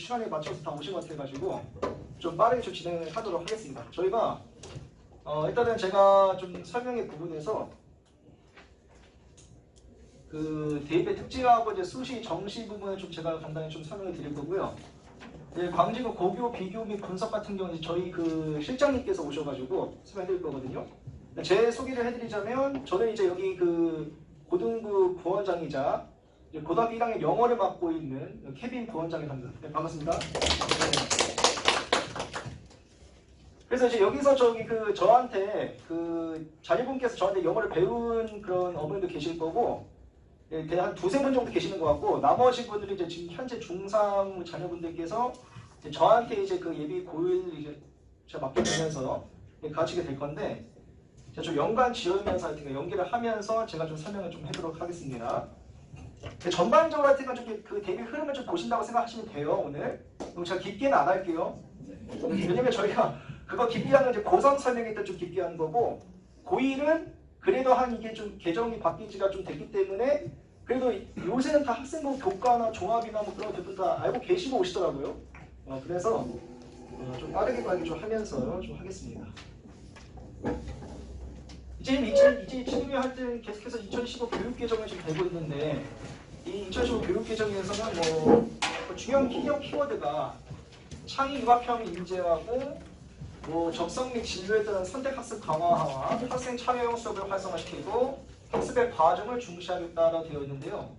시간에 맞춰서 다 오신 것 같아가지고 좀 빠르게 좀 진행을 하도록 하겠습니다. 저희가 일단은 제가 좀 설명의 부분에서 그 대입의 특징하고 이제 수시 정시 부분을 좀 제가 간단히 좀 설명을 드릴 거고요. 광진구 고교, 비교 및 분석 같은 경우는 저희 그 실장님께서 오셔가지고 설명드릴 거거든요. 제 소개를 해드리자면 저는 이제 여기 그 고등부 부원장이자 고등학교 1학년 영어를 맡고 있는 케빈 부원장이랍니다. 네, 반갑습니다. 네. 그래서 이제 여기서 저기 그 저한테 그 자녀분께서 저한테 영어를 배운 그런 어머님도 계실 거고, 네, 한 두세 분 정도 계시는 것 같고, 나머지 분들이 이제 지금 현재 중3 자녀분들께서 이제 저한테 이제 그 예비 고1 이제 제가 맡게 되면서 가르치게 될 건데, 제가 좀 연관 지으면서 하여튼 연기를 하면서 제가 좀 설명을 좀 해보도록 하겠습니다. 전반적으로 하여튼 좀 그 대비 흐름을 좀 보신다고 생각하시면 돼요, 오늘. 그럼 제가 깊게는 안 할게요. 왜냐면 저희가 그거 깊게 하는 이제 고3 설명일 때 좀 깊게 하는 거고, 고1은 그래도 한 이게 좀 개정이 바뀐 지가 좀 됐기 때문에 그래도 요새는 다 학생부 교과나 종합이나 뭐 그런 것들 다 알고 계시고 오시더라고요. 그래서 좀 빠르게 좀 하면서 좀 하겠습니다. 이제 지금이 하여튼 계속해서 2015 교육 개정이 지금 되고 있는데, 이 2015 교육 개정에서는 뭐 중요한 키워드가 창의 융합형 인재하고 뭐 적성 및 진로에 따른 선택학습 강화와 학생 참여형 수업을 활성화시키고 학습의 과정을 중시하겠다라고 되어 있는데요.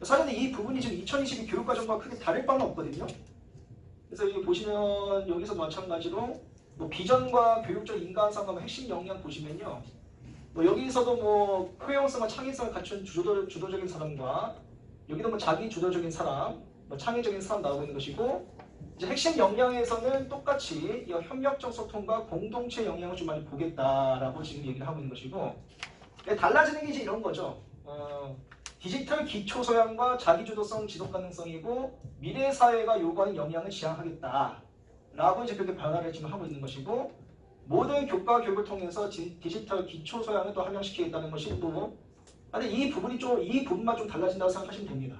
사실 이 부분이 지금 2022 교육과정과 크게 다를 바는 없거든요. 그래서 여기 보시면 여기서 마찬가지로 뭐 비전과 교육적 인간성과 핵심 역량 보시면요. 뭐 여기서도 뭐 효용성과 창의성을 갖춘 주도적인 사람과 여기도 뭐 자기 주도적인 사람, 뭐 창의적인 사람 나오고 있는 것이고, 이제 핵심 역량에서는 똑같이 이 협력적 소통과 공동체 역량을 좀 많이 보겠다라고 지금 얘기를 하고 있는 것이고, 달라지는 게 이제 이런 거죠. 디지털 기초 소양과 자기주도성, 지속 가능성이고 미래 사회가 요구하는 역량을 지향하겠다라고 이제 그렇게 변화를 지금 하고 있는 것이고, 모든 교과 교육을 통해서 디지털 기초 소양을 또 함양시키겠다는 것이 또, 근데 이 부분만 좀 달라진다고 생각하시면 됩니다.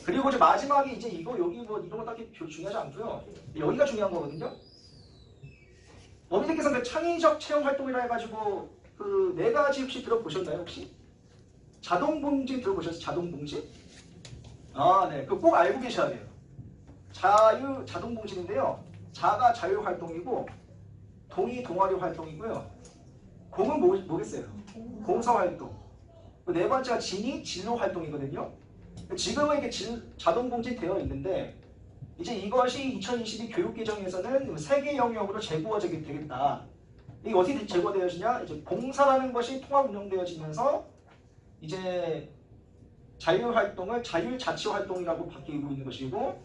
그리고 이제 마지막에 이제 이거 여기 뭐 이런 거 딱히 중요하지 않고요. 여기가 중요한 거거든요. 어머니께서 그 창의적 체험 활동이라 해가지고 그 네 가지 혹시 들어보셨나요 혹시? 자동봉진 들어보셨어요? 자동봉진? 네. 그거 꼭 알고 계셔야 돼요. 자동봉진인데요. 자가 자율 활동이고 동이 동아리 활동이고요. 공은 뭐겠어요? 공사 활동. 네 번째가 진이 진로 활동이거든요. 지금은 이게 자동봉진 되어 있는데 이제 이것이 2022 교육 개정에서는 3개 영역으로 재구어되게 되겠다. 이게 어떻게 재구어되어지냐? 이제 봉사라는 것이 통합 운영되어지면서 이제 자율 활동을 자율 자치 활동이라고 바뀌고 있는 것이고,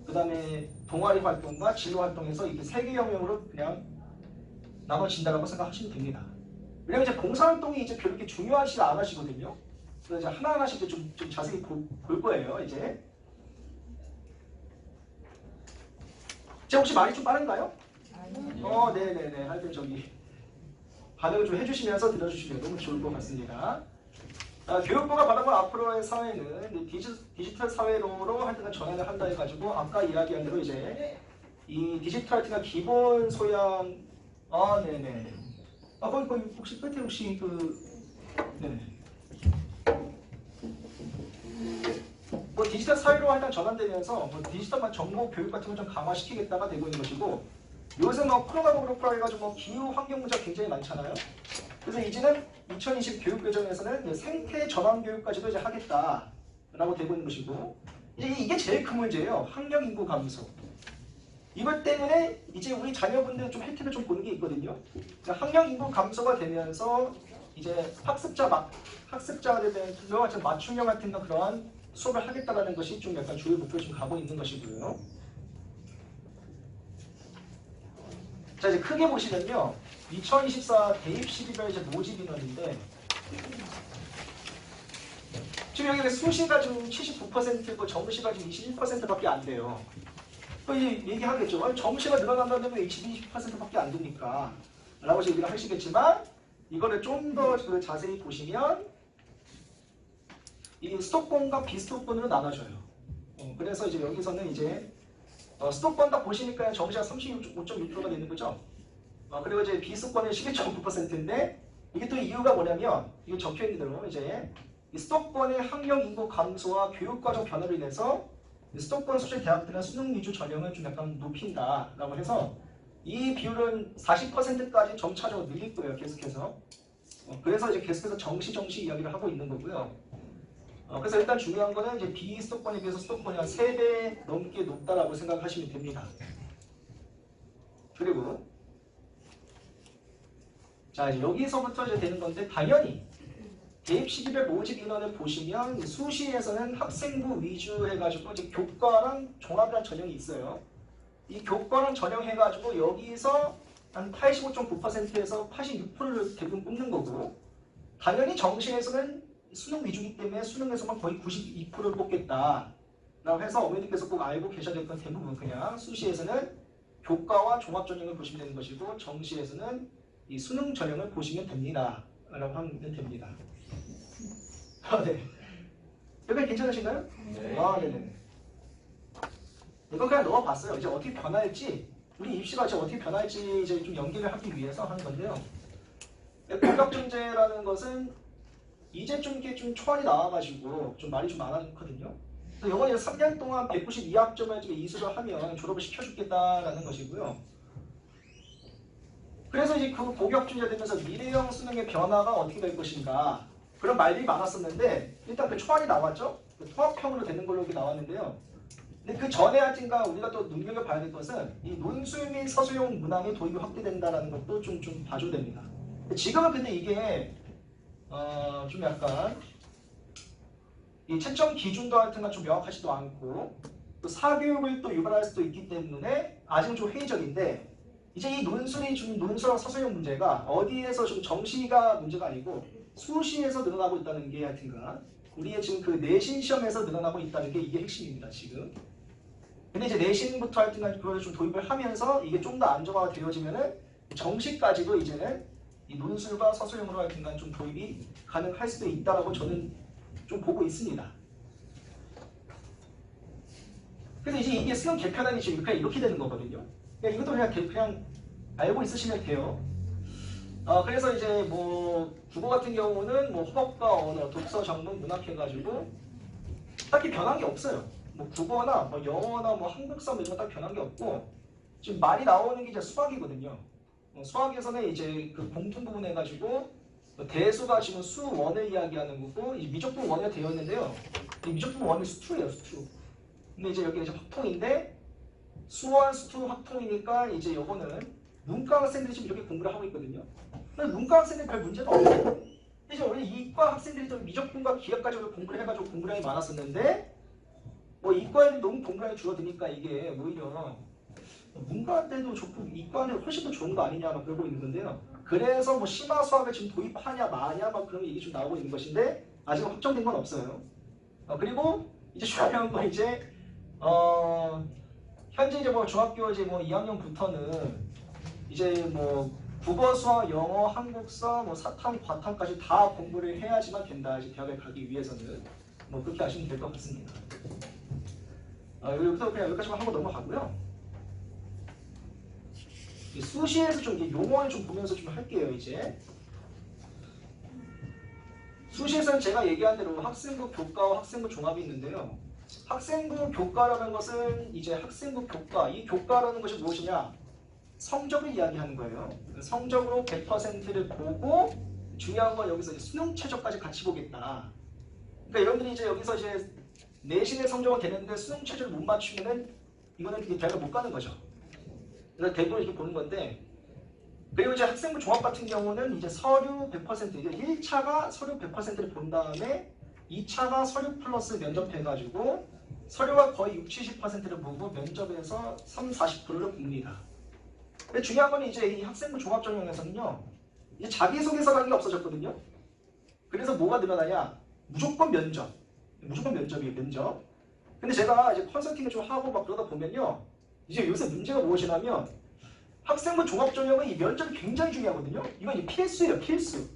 그 다음에 동아리 활동과 진로 활동에서 이게 3개 영역으로 그냥 나눠진다라고 생각하시면 됩니다. 왜냐면 이제 봉사활동이 이제 별로 이렇게 중요하지 않으시거든요. 그래서 이제 하나하나씩 좀 자세히 볼 거예요, 이제. 제가 혹시 말이 좀 빠른가요? 네네네. 하여튼 저기 반응을 좀 해주시면서 들어주시면 너무 좋을 것 같습니다. 교육부가 바라본 앞으로의 사회는 디지털 사회로 하여튼 전환을 한다 해가지고 아까 이야기한 대로 이제 이 디지털 같은 기본 소양, 네네. 거기 혹시 끝에 혹시 네네. 뭐 디지털 사회로 하여튼 전환되면서 뭐 디지털 정보 교육 같은 걸 좀 강화시키겠다가 되고 있는 것이고, 요새 뭐 코로나도 그렇고 해가지고 뭐 기후 환경 문제가 굉장히 많잖아요. 그래서 이제는 2020 교육 개정에서는 생태 전환 교육까지도 이제 하겠다라고 되고 있는 것이고, 이게 제일 큰 문제예요. 학령 인구 감소. 이것 때문에 이제 우리 자녀분들 좀 혜택을 좀 보는 게 있거든요. 그러니까 학령 인구 감소가 되면서 이제 학습자들에 대한 맞춤형 같은 그러한 수업을 하겠다라는 것이 좀 약간 주요 목표로 좀 가고 있는 것이고요. 자, 이제 크게 보시면요. 2024 대입 시기별 이제 모집 인원인데, 지금 여기 수시가 지금 79%고 정시가 지금 21%밖에 안 돼요. 또 얘기하겠죠. 아니, 정시가 늘어난다는데 왜 20%밖에 안 됩니까? 라고 얘기를 하시겠지만, 이거를 좀 더 자세히 보시면 이 수도권과 비수도권으로 나눠져요. 그래서 이제 여기서는 이제 수도권 딱 보시니까 정시가 35.6%가 되는 거죠. 그리고 이제 비수도권은 11.9%인데 이게 또 이유가 뭐냐면 이게 적혀 있는 대로 이제 이 수도권의 학령 인구 감소와 교육과정 변화로 인해서 수도권 소재 대학들은 수능 위주 전형을 좀 약간 높인다라고 해서 이 비율은 40%까지 점차적으로 늘릴 거예요. 계속해서. 그래서 이제 계속해서 정시 이야기를 하고 있는 거고요. 그래서 일단 중요한 거는 이제 비수도권에 비해서 수도권이 한 3배 넘게 높다라고 생각하시면 됩니다. 그리고 자 이제 여기서부터 이제 되는 건데 당연히 대입 시기별 모집 인원을 보시면 수시에서는 학생부 위주 해가지고 이제 교과랑 종합이라는 전형이 있어요. 이 교과랑 전형 해가지고 여기서 한 85.9%에서 86%를 대부분 뽑는 거고 당연히 정시에서는 수능 위주이기 때문에 수능에서만 거의 92%를 뽑겠다 라고 해서 어머니께서 꼭 알고 계셔야 될 건 대부분 그냥 수시에서는 교과와 종합 전형을 보시면 되는 것이고 정시에서는 이 수능 전형을 보시면 됩니다 라고 하면 됩니다. 네. 여기 괜찮으신가요? 네. 네네. 이거 그냥 넣어봤어요. 이제 어떻게 변할지 우리 입시가 이제 어떻게 변할지 이제 좀 연기를 하기 위해서 하는 건데요. 공격증제라는 것은 이제 좀 이렇게 좀 초안이 나와가지고 좀 말이 좀 많았거든요. 그래서 이번에 3년 동안 192학점을 이수를 하면 졸업을 시켜주겠다라는 것이고요. 그래서 이제 그 고격증제 되면서 미래형 수능의 변화가 어떻게 될 것인가 그런 말들이 많았었는데 일단 그 초안이 나왔죠. 통합형으로 되는 걸로 이렇게 나왔는데요. 근데 그 전에 하여튼가 우리가 또 눈여겨봐야 될 것은 이 논술 및 서술형 문항의 도입이 확대된다는 것도 좀 봐줘야 됩니다. 지금은 근데 이게 좀 약간 이 채점 기준도 하여튼가 좀 명확하지도 않고 또 사교육을 또 유발할 수도 있기 때문에 아직은 좀 회의적인데 이제 이 논술이 좀 논술과 서술형 문제가 어디에서 좀 정시가 문제가 아니고 수시에서 늘어나고 있다는 게 하여튼가 우리의 지금 그 내신 시험에서 늘어나고 있다는 게 이게 핵심입니다 지금. 근데 이제 내신부터 하여튼간 그걸 좀 도입을 하면서 이게 좀 더 안정화가 되어지면은 정시까지도 이제는 이 논술과 서술형으로 하여튼간 좀 도입이 가능할 수도 있다라고 저는 좀 보고 있습니다. 그래서 이제 이게 수능 개편안이 지금 그냥 이렇게 되는 거거든요. 그러니까 이것도 그냥 알고 있으시면 돼요. 그래서 이제 뭐 국어 같은 경우는 뭐 호법과 언어, 독서, 전문, 문학 해가지고 딱히 변한 게 없어요. 뭐 국어나 뭐 영어나 뭐 한국사 이런 거 딱 변한 게 없고 지금 말이 나오는 게 이제 수학이거든요. 수학에서는 이제 그 공통 부분 해가지고 대수가 지금 수원을 이야기하는 거고 이 미적분 원이 되어 있는데요. 이 미적분 원이 수투예요, 수투. 근데 이제 여기 이제 확통인데 수원, 수투, 확통이니까 이제 요거는 문과 학생들이 지금 이렇게 공부를 하고 있거든요. 근데 문과 학생들이 별 문제가 없어요. 이제 원래 이과 학생들이 좀 미적분과 기하까지 공부를 해가지고 공부량이 많았었는데 뭐 이과에는 너무 공부량이 줄어드니까 이게 오히려 문과한테도 좋고 이과는 훨씬 더 좋은 거 아니냐 막 그러고 있는 건데요. 그래서 뭐 심화 수학을 지금 도입하냐 마냐 막 그런 얘기 좀 나오고 있는 것인데 아직은 확정된 건 없어요. 그리고 이제 중요한 건 이제 현재 이제 뭐 중학교 이제 뭐 2학년부터는 이제 뭐 국어, 수학, 영어, 한국사, 뭐 사탐, 과탐까지 다 공부를 해야지만 된다. 이제 대학에 가기 위해서는 뭐 그렇게 아시면 될 것 같습니다. 여기서 그냥 여기까지만 하고 넘어가고요. 수시에서 좀 이제 용어를 좀 보면서 좀 할게요. 이제 수시에서는 제가 얘기한 대로 학생부 교과와 학생부 종합이 있는데요. 학생부 교과라는 것은 이제 학생부 교과, 이 교과라는 것이 무엇이냐? 성적을 이야기하는 거예요. 성적으로 100%를 보고 중요한 건 여기서 이제 수능 최저까지 같이 보겠다. 그러니까 여러분들이 이제 여기서 이제 내신의 성적은 되는데 수능 최저를 못 맞추면은 이거는 대학을 못 가는 거죠. 그래서 대부분 이렇게 보는 건데 그리고 이제 학생부 종합 같은 경우는 이제 서류 100% 이제 1차가 서류 100%를 본 다음에 2차가 서류 플러스 면접 해가지고 서류가 거의 60-70%를 보고 면접에서 30-40%를 봅니다. 근데 중요한 건 이제 이 학생부 종합 전형에서는요 이제 자기소개서라는 게 없어졌거든요. 그래서 뭐가 늘어나냐? 무조건 면접. 무조건 면접이에요, 면접. 근데 제가 이제 컨설팅을 좀 하고 막 그러다 보면요. 이제 요새 문제가 무엇이냐면 학생부 종합 전형은 이 면접이 굉장히 중요하거든요. 이건 필수예요, 필수.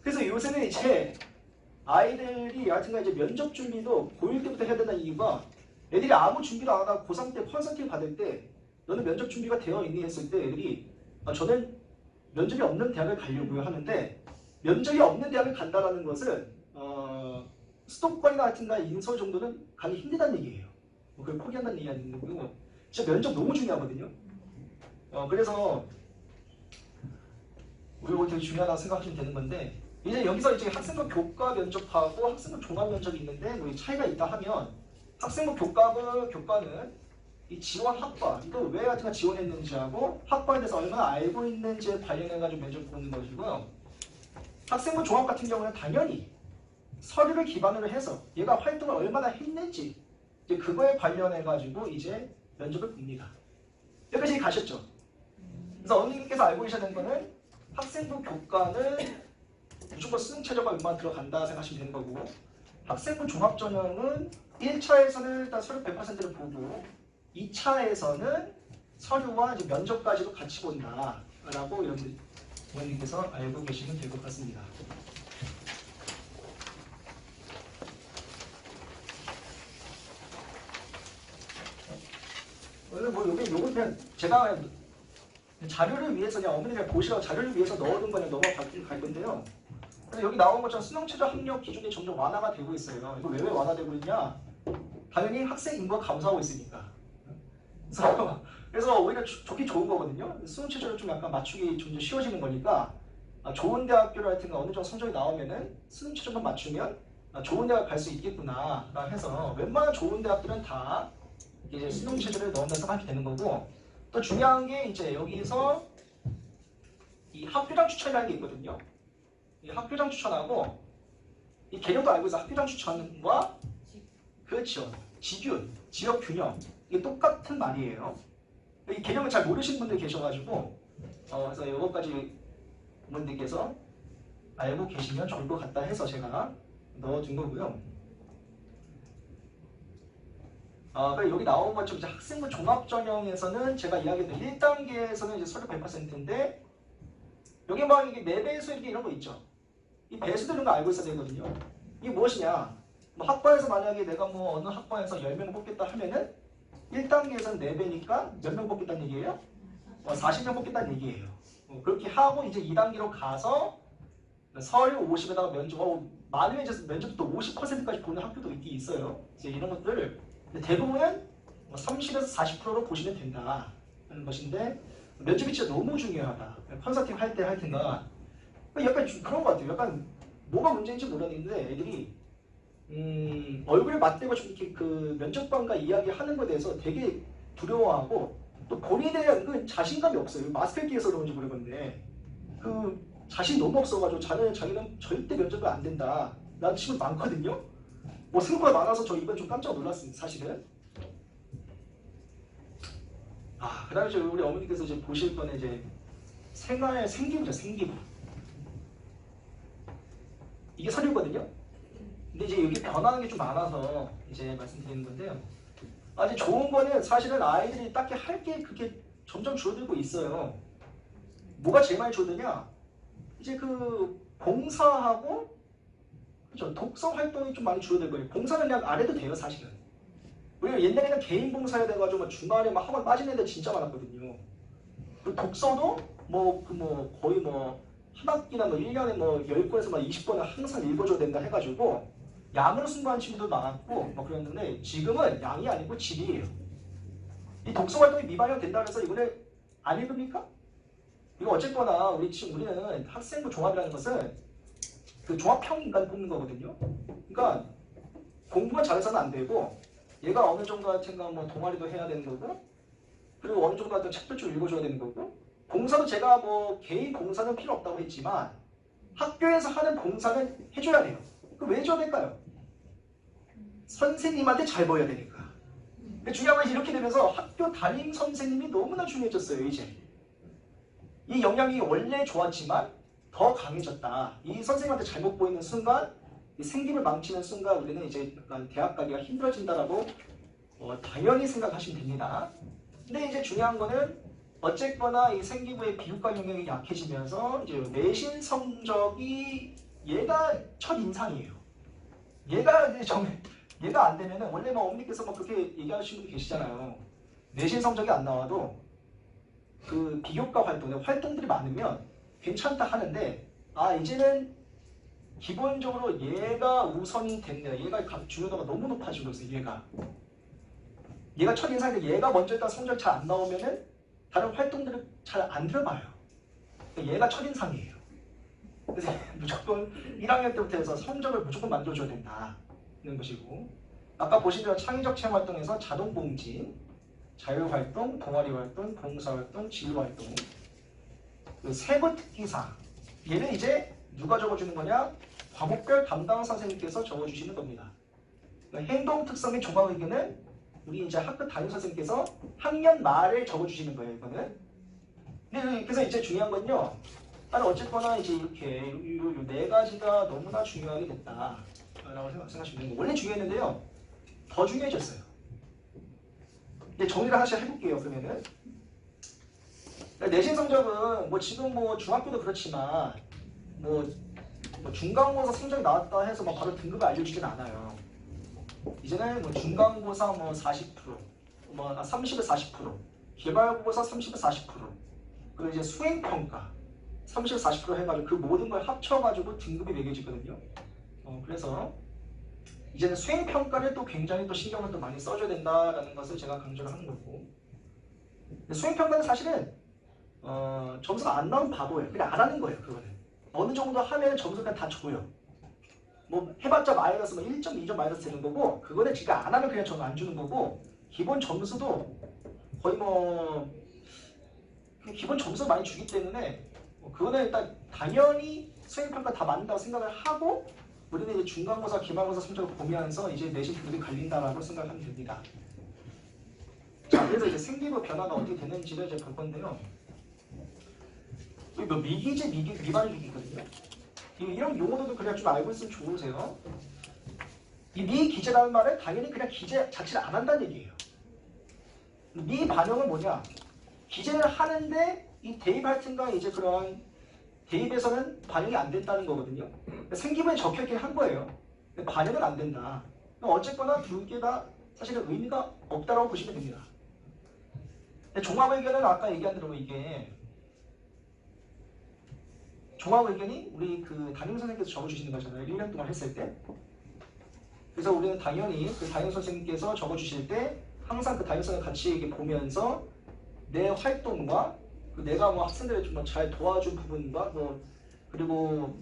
그래서 요새는 이제 아이들이 하여튼간 이제 면접 준비도 고1 때부터 해야 된다는 이유가 애들이 아무 준비를 안 하다가 고3 때 컨설팅 받을 때 너는 면접 준비가 되어 있니 했을 때 애들이 저는 면접이 없는 대학을 가려고요 하는데 면접이 없는 대학을 간다라는 것은 수도권이나 하여튼가 인서 정도는 가기 힘들다는 얘기예요. 그걸 포기한다는 얘기가 있는 거고 진짜 면접 너무 중요하거든요. 그래서 이거 되게 중요하다고 생각하시면 되는 건데 이제 여기서 이제 학생부 교과 면접하고 학생부 종합 면접이 있는데 뭐 차이가 있다 하면 학생부 교과는 이 지원 학과 이거 왜 하여튼가 지원했는지하고 학과에 대해서 얼마나 알고 있는지에 관련해가지고 면접 보는 것이고요. 학생부 종합 같은 경우는 당연히 서류를 기반으로 해서 얘가 활동을 얼마나 했는지 이제 그거에 관련해가지고 이제 면접을 봅니다. 여기까지 가셨죠? 그래서 어머님께서 알고 계셔야 되는 거는 학생부 교과는 무조건 수능 최저가 얼마 들어간다 생각하시면 되는 거고 학생부 종합 전형은 1차에서는 일단 서류 100%를 보고 2차에서는 서류와 이제 면접까지도 같이 본다라고 어머님께서 알고 계시면 될 것 같습니다. 오늘 뭐 요건 그냥 제가 자료를 위해서 그냥 어머니가 보시라고 자료를 위해서 넣어둔 거는 넘어갈 건데요. 여기 나온 것처럼 수능 최저 학력 기준이 점점 완화가 되고 있어요. 이거 왜 완화되고 있냐? 당연히 학생 인구가 감소하고 있으니까. 그래서 오히려 좋긴 좋은 거거든요. 수능 최저를 좀 약간 맞추기 좀 쉬워지는 거니까 좋은 대학교를 하여튼 어느 정도 성적이 나오면은 수능 최저만 맞추면 좋은 대학 갈 수 있겠구나 해서 웬만한 좋은 대학들은 다 이제 수능 최저를 넣는다 생각하면 되는 거고 또 중요한 게 이제 여기서 이 학교장 추천이라는 게 있거든요. 이 학교장 추천하고 이 개념도 알고 있어. 학교장 추천과 그렇죠. 지균, 지역 균형 이게 똑같은 말이에요. 이 개념을 잘 모르시는 분들 계셔가지고 그래서 이것까지 부모님께서 알고 계시면 좋을 것 같다 해서 제가 넣어준 거고요. 여기 나온 것처럼 이제 학생부 종합 전형에서는 제가 이야기했던 1단계에서는 이제 서류 100%인데 여기 막 이게 매배수 이런 거 있죠. 이 배수도 이런 거 알고 있어야 되거든요. 이게 무엇이냐? 뭐 학과에서 만약에 내가 뭐 어느 학과에서 10명 뽑겠다 하면은 1단계에서는 4배니까 몇 명 뽑겠다는 얘기예요? 40명 뽑겠다는 얘기예요. 그렇게 하고 이제 2단계로 가서 서류 50에다가 면접, 많으면 이제 면접도 50%까지 보는 학교도 있긴 있어요. 이제 이런 것들을 대부분은 30에서 40%로 보시면 된다 하는 것인데 면접이 진짜 너무 중요하다. 컨설팅 할 때 하여튼가 약간 그런 것 같아요. 약간 뭐가 문제인지 모르겠는데 애들이 얼굴에 맞대고 좀 이렇게 그 면접관과 이야기하는 것에 대해서 되게 두려워하고 또 본인에 대한 그 자신감이 없어요. 마스크를 끼어서 그런지 모르겠는데 그 자신이 너무 없어가지고 자기는 절대 면접이 안 된다. 라는 친구 많거든요. 뭐 생각보다 많아서 저 이번 좀 깜짝 놀랐습니다. 사실은. 그다음에 이제 우리 어머니께서 이제 보실 거는 이제 생기부죠. 생기부. 이게 서류거든요. 근데 이제 여기 변하는 게 좀 많아서 이제 말씀드리는 건데요. 이제 좋은 거는 사실은 아이들이 딱히 할 게 그렇게 점점 줄어들고 있어요. 뭐가 제일 많이 줄어드냐? 이제 그 봉사하고 그렇죠. 독서 활동이 좀 많이 줄어들 거예요. 봉사는 그냥 안 해도 돼요, 사실은. 왜냐면 옛날에는 개인 봉사해야 돼가지고 주말에 막 학원 빠지는 애들 진짜 많았거든요. 그리고 독서도 거의 한 학기나 1년에 10권에서 20권을 항상 읽어줘야 된다 해가지고 양으로 승부하는 친구도 많았고 그랬는데 지금은 양이 아니고 질이에요. 이 독서 활동이 미반영 된다고 해서 이거를 안 읽습니까? 이거 어쨌거나 우리는 학생부 종합이라는 것은 그 종합평가를 뽑는 거거든요. 그러니까 공부만 잘해서는 안 되고 얘가 어느 정도 하여튼가 동아리도 해야 되는 거고 그리고 어느 정도 하여튼 책도 좀 읽어줘야 되는 거고 봉사도 제가 개인 봉사는 필요 없다고 했지만 학교에서 하는 봉사는 해줘야 돼요. 그럼 왜 해줘야 될까요? 선생님한테 잘 보여야 되니까. 중요한 건 이렇게 되면서 학교 담임 선생님이 너무나 중요해졌어요. 이제 이 영향이 원래 좋았지만 더 강해졌다. 이 선생님한테 잘못 보이는 순간 이 생기를 망치는 순간 우리는 이제 약간 대학 가기가 힘들어진다라고 당연히 생각하시면 됩니다. 근데 이제 중요한 거는 어쨌거나 이 생기부의 비교과 영역이 약해지면서 이제 내신 성적이 얘가 첫 인상이에요. 얘가 이제 얘가 안 되면은 원래 뭐 어머니께서 뭐 그렇게 얘기하시는 분이 계시잖아요. 내신 성적이 안 나와도 그 비교과 활동들이 많으면 괜찮다 하는데 이제는 기본적으로 얘가 우선이 된다. 얘가 중요도가 너무 높아지고 있어요. 얘가 첫인상인데 얘가 먼저 일단 성적이 잘 안 나오면은 다른 활동들을 잘 안 들어봐요. 그러니까 얘가 첫인상이에요. 그래서 무조건 1학년 때부터 해서 성적을 무조건 만들어줘야 된다는 것이고, 아까 보신 대로 창의적 체험 활동에서 자동봉진, 자율활동, 동아리활동, 봉사활동, 진로활동, 세부 특기사, 얘는 이제 누가 적어주는 거냐? 과목별 담당 선생님께서 적어주시는 겁니다. 그러니까 행동 특성의 종합 의견은 우리 이제 학교 담임 선생님께서 학년 말에 적어주시는 거예요, 이거는. 근데 그래서 이제 중요한 건요. 어쨌거나 이제 이렇게 이 네 가지가 너무나 중요하게 됐다라고 생각하시면 되는 거예요. 원래 중요했는데요. 더 중요해졌어요. 이제 정리를 하나씩 해볼게요. 그러면은 내신 성적은 뭐 지금 뭐 중학교도 그렇지만 뭐 중간고사 성적이 나왔다 해서 막 바로 등급을 알려주진 않아요. 이제는 뭐 중간고사 뭐 40%, 뭐 30에 40%, 개발고사 30에 40%, 그리고 이제 수행평가 30에 40% 해가지고 그 모든 걸 합쳐가지고 등급이 매겨지거든요. 그래서 이제는 수행평가를 또 굉장히 또 신경을 또 많이 써줘야 된다라는 것을 제가 강조를 하는 거고, 수행평가는 사실은 점수가 안 나오면 바보예요. 그냥 안 하는 거예요. 그거는 어느 정도 하면 점수가 다 줘요. 뭐 해봤자 마이너스 뭐 1점, 2점 마이너스 되는 거고, 그거는 지가 안 하면 그냥 저는 안 주는 거고, 기본 점수도 거의 뭐 기본 점수 많이 주기 때문에 그거는 일단 당연히 수행평가 다 맞는다고 생각을 하고, 우리는 이제 중간고사, 기말고사 성적을 보면서 이제 내신 등급이 갈린다라고 생각하면 됩니다. 자, 그래서 이제 생기부 변화가 어떻게 되는지를 이제 볼 건데요. 뭐 미기재, 미발기기거든요. 이런 용어들도 그냥 좀 알고 있으면 좋으세요. 이 미기재라는 말은 당연히 그냥 기재 자체를 안 한다는 얘기예요. 미반영은 뭐냐? 기재를 하는데 이 대입할 틈과 이제 그런 대입에서는 반영이 안 된다는 거거든요. 생기부에 적혀있긴 한 거예요. 근데 반영은 안 된다. 어쨌거나 두 개 다 사실은 의미가 없다라고 보시면 됩니다. 종합의견은 아까 얘기한 대로 이게 종합의견이 우리 그 담임 선생님께서 적어주시는 거잖아요. 1년 동안 했을 때. 그래서 우리는 당연히 그 담임 선생님께서 적어주실 때 항상 그 담임 선생님 같이 이렇게 보면서 내 활동과 내가 뭐 학생들을 좀 잘 도와준 부분과 그리고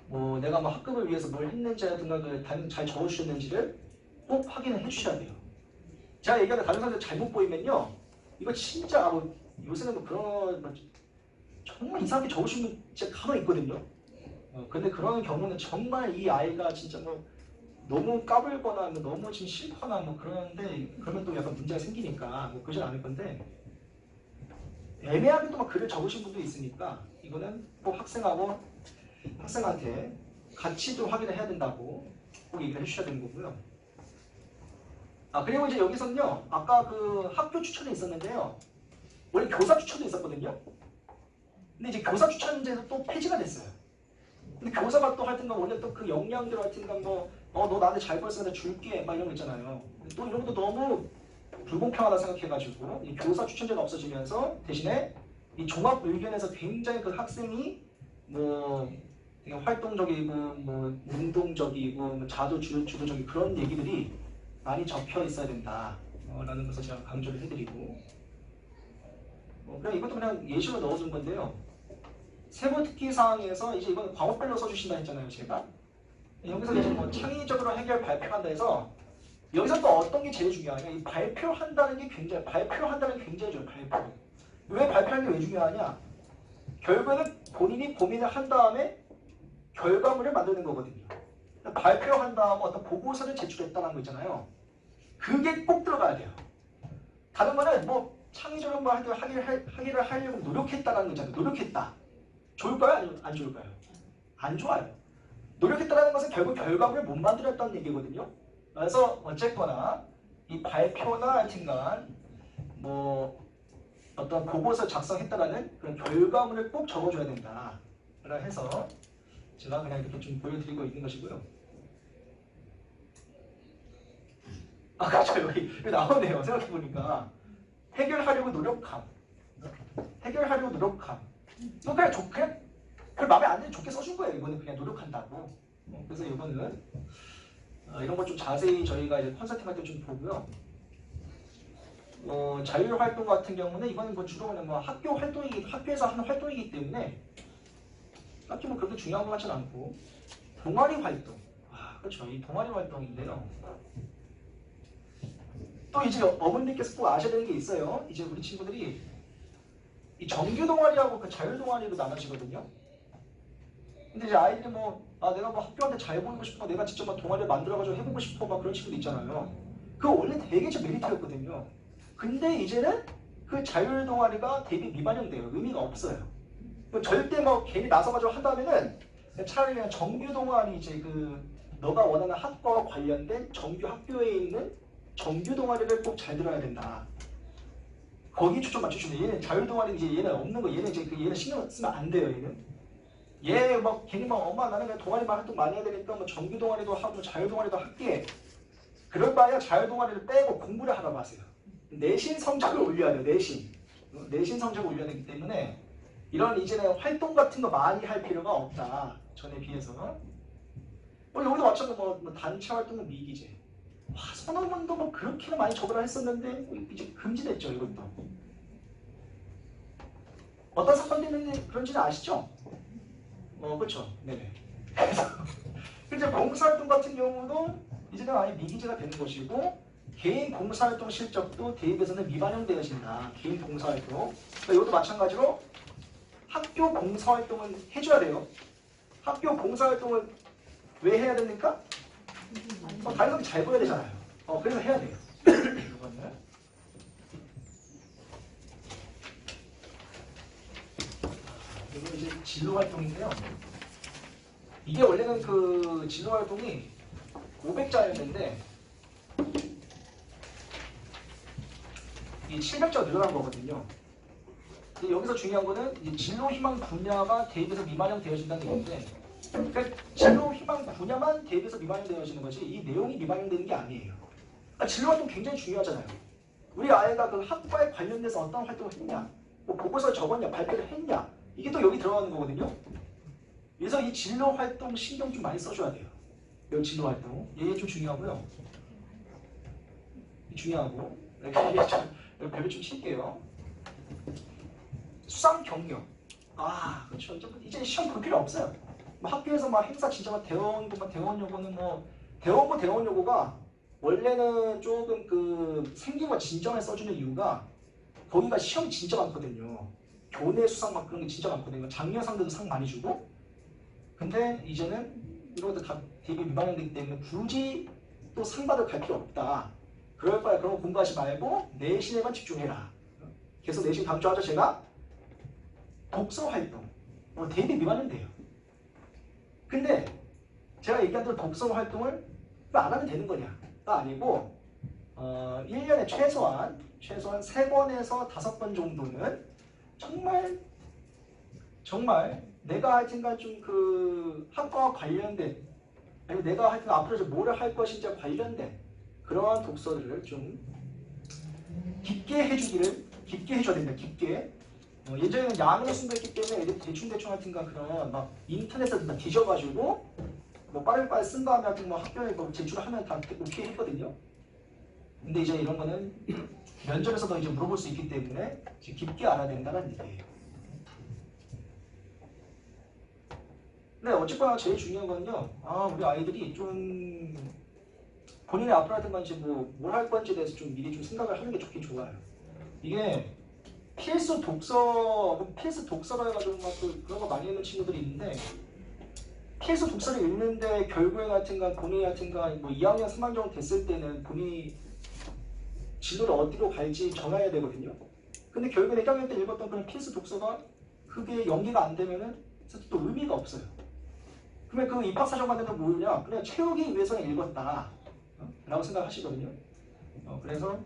뭐 내가 뭐 학급을 위해서 뭘 했는지라든가 그 담임 잘 적어주셨는지를 꼭 확인을 해주셔야 돼요. 제가 얘기하는 담임 선생님 잘못 보이면요, 이거 진짜 요새는 뭐 그런 정말 이상하게 적으신 분 진짜 간혹 있거든요. 근데 그런 경우는 정말 이 아이가 진짜 뭐 너무 까불거나 뭐 너무 지금 싫거나 뭐 그러는데, 그러면 또 약간 문제가 생기니까 뭐 그러진 않을 건데, 애매하게 또 막 글을 적으신 분도 있으니까 이거는 꼭 학생한테 같이 좀 확인을 해야 된다고 꼭 얘기를 해주셔야 되는 거고요. 그리고 이제 여기서는요, 아까 그 학교 추천이 있었는데요, 원래 교사 추천도 있었거든요. 근데 이제 교사 추천제도 또 폐지가 됐어요. 근데 교사가 또 하여튼간 원래 또 그 역량대로 하여튼간 너 나한테 잘 벌써 내가 줄게 막 이런 거 있잖아요. 또 이런 것도 너무 불공평하다 생각해가지고 이 교사 추천제가 없어지면서 대신에 이 종합 의견에서 굉장히 그 학생이 뭐 되게 활동적이고 뭐 운동적이고 뭐 주도적인 그런 얘기들이 많이 적혀 있어야 된다라는 것을 제가 강조를 해드리고, 그냥 이것도 그냥 예시로 넣어준 건데요. 세부 특기 사항에서 이제 이건 과목별로 써주신다 했잖아요, 제가. 여기서 이제 뭐 창의적으로 해결 발표한다 해서 여기서 또 어떤 게 제일 중요하냐? 이 발표한다는 게 굉장히 중요해요. 발표. 왜 발표하는 게 왜 중요하냐? 결국에는 본인이 고민을 한 다음에 결과물을 만드는 거거든요. 발표한 다음 어떤 보고서를 제출했다는 거 있잖아요. 그게 꼭 들어가야 돼요. 다른 거는 뭐 창의적으로 뭐 하기를 하려고 노력했다라는 거 있잖아요. 노력했다. 좋을까요? 안 좋을까요? 안 좋아요. 노력했다는 것은 결국 결과물을 못 만들었다는 얘기거든요. 그래서 어쨌거나 이 발표나 하여튼간 뭐 어떤 보고서 작성했다라는 그런 결과물을 꼭 적어줘야 된다. 라고 해서 제가 그냥 이렇게 좀 보여드리고 있는 것이고요. 아, 그렇죠. 여기 나오네요. 생각해보니까. 해결하려고 노력함. 해결하려고 노력함. 이거 그냥 좋게, 그냥 마음에 안 드는 좋게 써준 거예요. 이거는 그냥 노력한다고. 그래서 이거는 이런 거 좀 자세히 저희가 이제 컨설팅 할 때 좀 보고요. 자율활동 같은 경우는 이거는 뭐 주로 그냥 뭐 학교에서 하는 활동이기 때문에 딱히 뭐 그렇게 중요한 것 같지는 않고. 동아리 활동. 그렇죠. 이 동아리 활동인데요. 또 이제 어머님께서 꼭 아셔야 되는 게 있어요. 이제 우리 친구들이 이 정규 동아리하고 그 자율 동아리로 나눠지거든요. 근데 이제 아이들이 내가 뭐 학교한테 잘 보이고 싶어, 내가 직접 막 동아리를 만들어가지고 해보고 싶어, 막 그런 친구도 있잖아요. 그거 원래 되게 좀 메리트였거든요. 근데 이제는 그 자율 동아리가 대비 미반영돼요. 의미가 없어요. 절대 괜히 나서가지고 한다면은 차라리 그냥 정규 동아리 이제 너가 원하는 학과와 관련된 정규 학교에 있는 정규 동아리를 꼭 잘 들어야 된다. 거기 초점 맞추시면 얘는 자율 동아리 이제 얘는 없는 거 얘는 이제 얘는 신경 쓰면 안 돼요. 얘 괜히 엄마 나는 그냥 동아리만 활동 많이 해야 되니까 정규 동아리도 하고 자율 동아리도 할게. 그럴 바에야 자율 동아리를 빼고 공부를 하라고 하세요. 내신 성적을 올려야 돼요. 내신 성적을 올려야 되기 때문에 이런 이제는 활동 같은 거 많이 할 필요가 없다. 전에 비해서. 여기도 마찬가지로 단체 활동은 미기재. 선언문도 그렇게나 많이 적으라 했었는데 이제 금지됐죠. 이것도. 어떤 사건 때문에 그런지는 아시죠? 그렇죠. 네네. 그래서 봉사활동 같은 경우도 이제는 아예 미기재가 되는 것이고 개인 봉사활동 실적도 대입에서는 미반영되어진다. 개인 봉사활동. 이것도 마찬가지로 학교 봉사활동은 해줘야 돼요. 학교 봉사활동은 왜 해야 됩니까? 다른 사람이 잘 보여야 되잖아요. 그래서 해야 돼요. 이거는. 이건 이제 진로활동인데요. 이게 원래는 그 진로활동이 500자였는데 이 700자가 늘어난 거거든요. 근데 여기서 중요한 거는 이제 진로 희망 분야가 대입에서 미반영 되어진다는 얘기인데, 그러니까 진로 희망 분야만 대입에서 미반영 되어지는 거지 이 내용이 미반영 되는 게 아니에요. 그러니까 진로 활동 굉장히 중요하잖아요. 우리 아이가 그 학과에 관련돼서 어떤 활동을 했냐, 보고서를 적었냐, 발표를 했냐, 이게 또 여기 들어가는 거거든요. 그래서 이 진로 활동 신경 좀 많이 써줘야 돼요. 여기 진로 활동 얘 좀 중요하고요. 중요하고 별표 좀 칠게요. 수상 경력. 그렇죠. 이제 시험 볼 필요 없어요. 학교에서 행사 진짜 대원 요구는 대원 요구가 원래는 조금 생기고 진정을 써주는 이유가 거기가 시험이 진짜 많거든요. 교내 수상 그런 게 진짜 많거든요. 장려상들도 상 많이 주고. 근데 이제는 이런 것도 다 되게 미반영되기 때문에 굳이 또 상 받을 갈 필요 없다. 그럴 바에 그런 거 공부하지 말고 내신에만 집중해라. 그래서 내신 다음 주 하죠. 제가 독서 활동 대비 미반영돼요. 근데 제가 얘기한 대로 독서 활동을 안 하면 되는 거냐가 아니고 1년에 최소한 3번에서 5번 정도는 정말 내가 하여튼간 좀 학과와 관련된, 아니면 내가 하여튼 앞으로 뭐를 할 것인지 관련된 그러한 독서들을 좀 깊게 해줘야 됩니다. 깊게. 예전에는 양의 순도 했기 때문에 애들이 대충 하여튼간 그런 인터넷에서 뒤져가지고 빠르게 쓴 다음에 하여튼 학교에 제출하면 다 오케이 했거든요. 근데 이제 이런 거는 면접에서도 이제 물어볼 수 있기 때문에 깊게 알아야 된다는 얘기예요. 네, 어쨌거나 제일 중요한 건요. 우리 아이들이 좀 본인의 앞으로 하든가 이제 뭘 할 건지에 대해서 좀 미리 좀 생각을 하는 게 좋긴 좋아요. 이게 필수 독서라 해가지고 그런 거 많이 읽는 친구들이 있는데, 필수 독서를 읽는데 결국에 하여튼간 본인이 하여튼간 2학년, 3학년 정도 됐을 때는 본인이 진로를 어디로 갈지 정해야 되거든요. 근데 결국에 1학년 때 읽었던 그런 필수 독서가 그게 연기가 안 되면은 또 의미가 없어요. 그러면 그 입학사정 받는 건 뭐냐? 그냥 채우기 위해서는 읽었다 라고 생각하시거든요. 그래서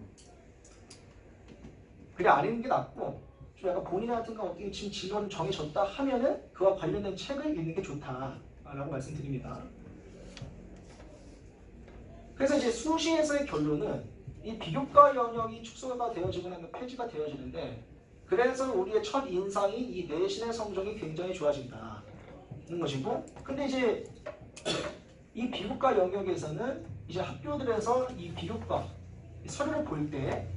그게 안 읽는 게 낫고, 좀 약간 본인 같은 거 어떻게 지금 진로를 정해졌다 하면은 그와 관련된 책을 읽는 게 좋다라고 말씀드립니다. 그래서 이제 수시에서의 결론은 이 비교과 영역이 축소가 되어지고 나면 폐지가 되어지는데 그래서 우리의 첫 인상이 이 내신의 성적이 굉장히 좋아진다는 것이고 근데 이제 이 비교과 영역에서는 이제 학교들에서 이 비교과 서류를 볼 때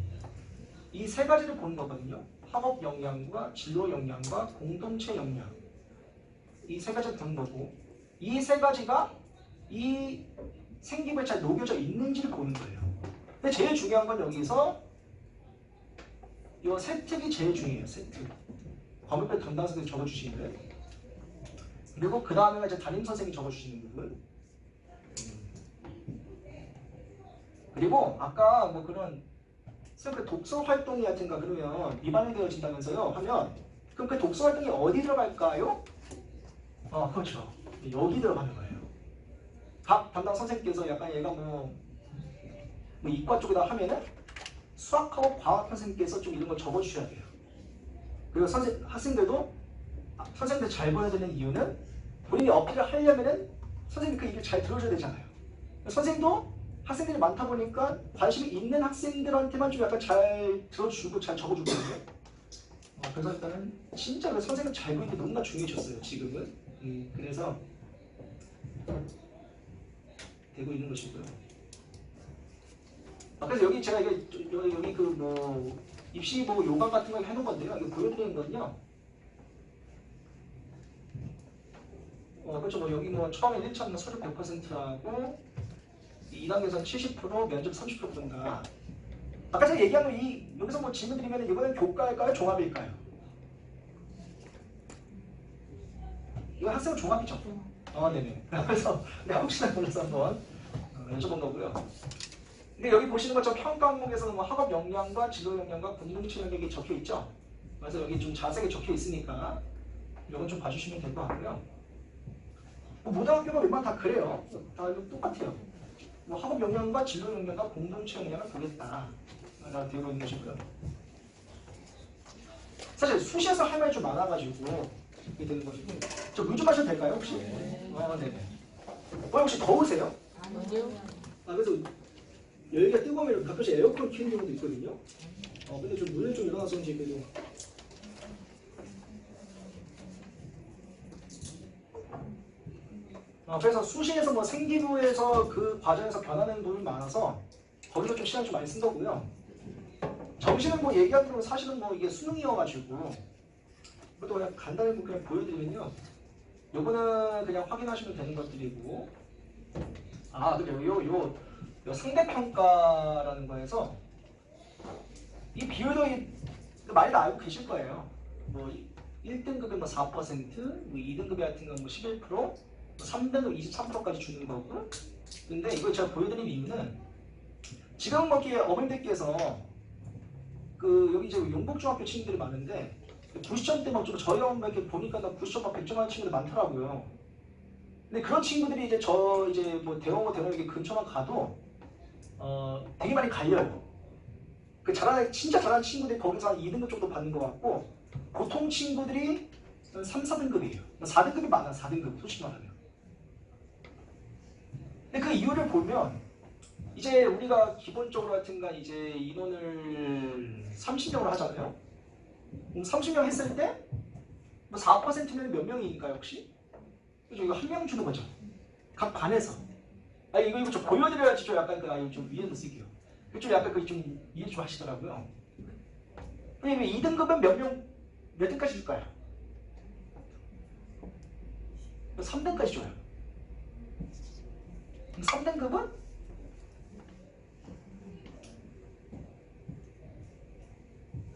이 세 가지를 보는 거거든요. 학업 역량과 진로 역량과 공동체 역량 이 세 가지를 보는 거고 이 세 가지가 이 생기부에 잘 녹여져 있는지를 보는 거예요. 근데 제일 중요한 건 여기서 이 세특이 제일 중요해요. 세특. 과목별 담당 선생님이 적어주시는 그리고 그 다음에 이제 담임 선생님이 적어주시는 부분 그리고 아까 뭐 그런 그 독서 활동이라든가 그러면 미반이 되어진다면서요 하면 그럼 그 독서 활동이 어디 들어갈까요? 그렇죠. 여기 들어가는 거예요. 각 담당 선생님께서 약간 얘가 뭐 이과 쪽에다 하면은 수학하고 과학 선생님께서 좀 이런 걸 적어주셔야 돼요. 그리고 학생들도 선생님들 잘 보여야 되는 이유는 본인이 어필을 하려면은 선생님이 그 얘기를 잘 들어줘야 되잖아요. 선생님도 학생들이 많다 보니까 관심이 있는 학생들한테만 좀 약간 잘 들어주고 잘 적어주거든요. 그래서 일단은 진짜 그 선생님 잘 보이는 게 너무나 중요해졌어요. 지금은. 그래서 되고 있는 것이고요. 그래서 여기 제가 여기 그 뭐 입시 뭐 요강 같은 거 해놓은 건데요. 이거 보여드리는 건요. 그렇죠. 뭐 여기 뭐 처음에 1차는 서류 100%하고 2단계에서는 70% 면접 30% 본다. 아까 제가 얘기한 거 여기서 뭐 질문 드리면 이거는 교과일까요? 종합일까요? 이거 학생 종합이죠. 네네. 그래서 내가 혹시나 몰라서 한번 여쭤본 거고요. 근데 여기 보시는 것처럼 평가 항목에서는 뭐 학업 역량과 진로 역량과 공동체 역량이 적혀 있죠. 그래서 여기 좀 자세하게 적혀 있으니까 이건 좀 봐주시면 될 것 같고요. 모든 학교가 웬만하면 다 그래요. 다 똑같아요. 뭐 학업 역량과 진로 역량과 공동체 역량을 보겠다. 라고 되어 있는 것이고요. 사실 수시에서 할 말이 좀 많아가지고 이렇게 되는 것이고. 저 물 좀 마셔도 될까요 혹시? 네네. 혹시 더우세요? 아니요. 그래서 열기가 뜨거우면 가끔씩 에어컨 켜는 경우도 있거든요. 근데 좀 물을 좀 일어나서 그런지 그래도. 그래서 수시에서 뭐 생기부에서 그 과정에서 변하는 부분이 많아서 거기서 좀 시간 좀 많이 쓴 거고요. 정시는 뭐 얘기하는 건 사실은 뭐 이게 수능이어가지고 그것도 그냥 간단히 뭐 그냥 보여드리면요. 요거는 그냥 확인하시면 되는 것들이고 그리고 요 상대평가라는 거에서 이 비율도 많이 알고 계실 거예요. 뭐 1등급에 뭐 4%, 뭐 2등급에 같은 건 뭐 11%, 3등급 23%까지 주는 거고. 근데 이걸 제가 보여드린 이유는 지금 거기에 어머님들께서 여기 이제 용복중학교 친구들이 많은데 90점 때 막 좀 저희 엄마 이렇게 보니까 90점 막 100점 하는 친구들 많더라고요. 근데 그런 친구들이 이제 뭐 대원고 대원고 근처만 가도 되게 많이 갈려요. 진짜 잘하는 친구들이 거기서 한 2등급 정도 받는 것 같고 보통 친구들이 3, 4등급이에요. 4등급이 많아. 4등급 솔직히 말하면. 근데 그 이유를 보면 이제 우리가 기본적으로 하여튼간 이제 인원을 30명으로 하잖아요. 30명 했을 때 뭐 4%면 몇 명이니까요 혹시? 그죠? 이거 한 명 주는 거죠. 각 반에서. 이거 좀 보여드려야지 좀 약간 이거 좀 위에도 쓸게요. 좀 약간 좀 이해 좀 하시더라고요. 그러면 2등급은 몇 등까지 줄까요? 3등까지 줘요. 3등급은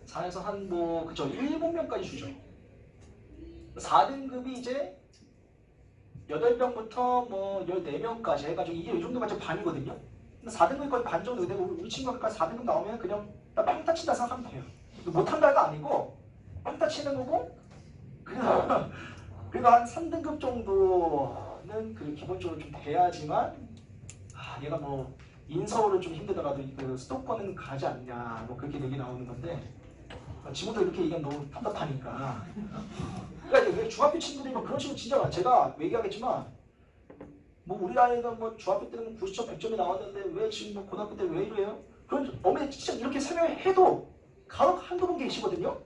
4에서 한 그쵸 7명까지 주죠. 4등급이 이제 8명부터 뭐 14명까지 해가지고 이게 이 정도가 이제 반이거든요. 4등급이 거의 반 정도 되고 우리 친구가 4등급 나오면 그냥 평타 친다 생각하면 돼요. 못한다가 아니고 평타 치는 거고 그리고 한 3등급 정도는 기본적으로 좀 돼야지만 얘가 뭐 인서울은 좀 힘들더라도 수도권은 가지 않냐 뭐 그렇게 얘기 나오는 건데 지금도 이렇게 얘기하면 너무 답답하니까. 그러니까 중학교 친구들이 뭐 그런 식으로 진짜 제가 얘기하겠지만 뭐 우리 아이가 뭐 중학교 때는 90점, 100점이 나왔는데 왜 지금 뭐 고등학교 때 왜 이래요? 그런 어머니 진짜 이렇게 설명해도 간혹 한두 번 계시거든요.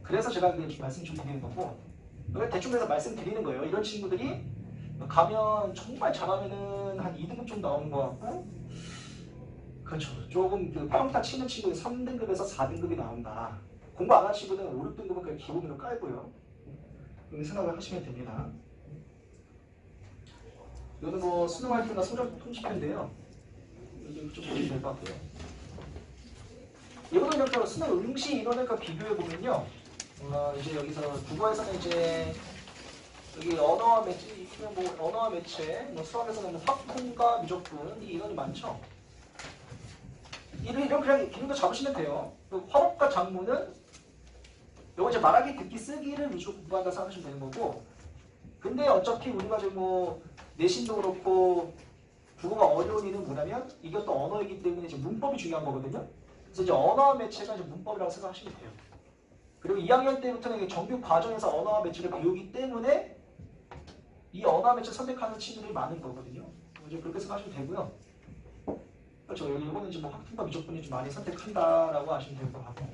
그래서 제가 말씀 좀 드리는 거고, 대충 해서 말씀드리는 거예요. 이런 친구들이 가면 정말 잘하면은 한 2등급 정도 나오는 것 같고, 그렇죠. 조금 그 평타 치는 친구는 3등급에서 4등급이 나온다. 공부 안 하는 친구는 5, 6등급은 그냥 기본으로 깔고요. 그렇게 생각을 하시면 됩니다. 이거는 뭐 수능할 때나 성적 통지표인데요. 이제 좀 보시면 될 것 같고요. 이거는 이렇게 수능 응시 인원과 비교해 보면요. 이제 여기서 국어에서는 이제 여기 언어와 매체, 뭐 언어와 매체, 뭐 수학에서는 확통과 미적분 이 인원이 많죠. 이런 그냥 기능도 잡으시면 돼요. 화법과 작문은 요거 이제 말하기, 듣기, 쓰기를 위주로 공부한다 생각하시면 되는 거고. 근데 어차피 우리가 지금 뭐 내신도 그렇고 국어가 어려운 이유는 뭐냐면 이것도 언어이기 때문에 이제 문법이 중요한 거거든요. 그래서 이제 언어와 매체가 이제 문법이라고 생각하시면 돼요. 그리고 2학년 때부터는 정규 과정에서 언어와 매체를 배우기 때문에 이 언어와 매체 선택하는 친구들이 많은 거거든요. 이제 그렇게 생각하시면 되고요. 그렇죠. 여기 이거는 이제 뭐 확통과 미적분이 좀 많이 선택한다라고 하시면 될 것 같고.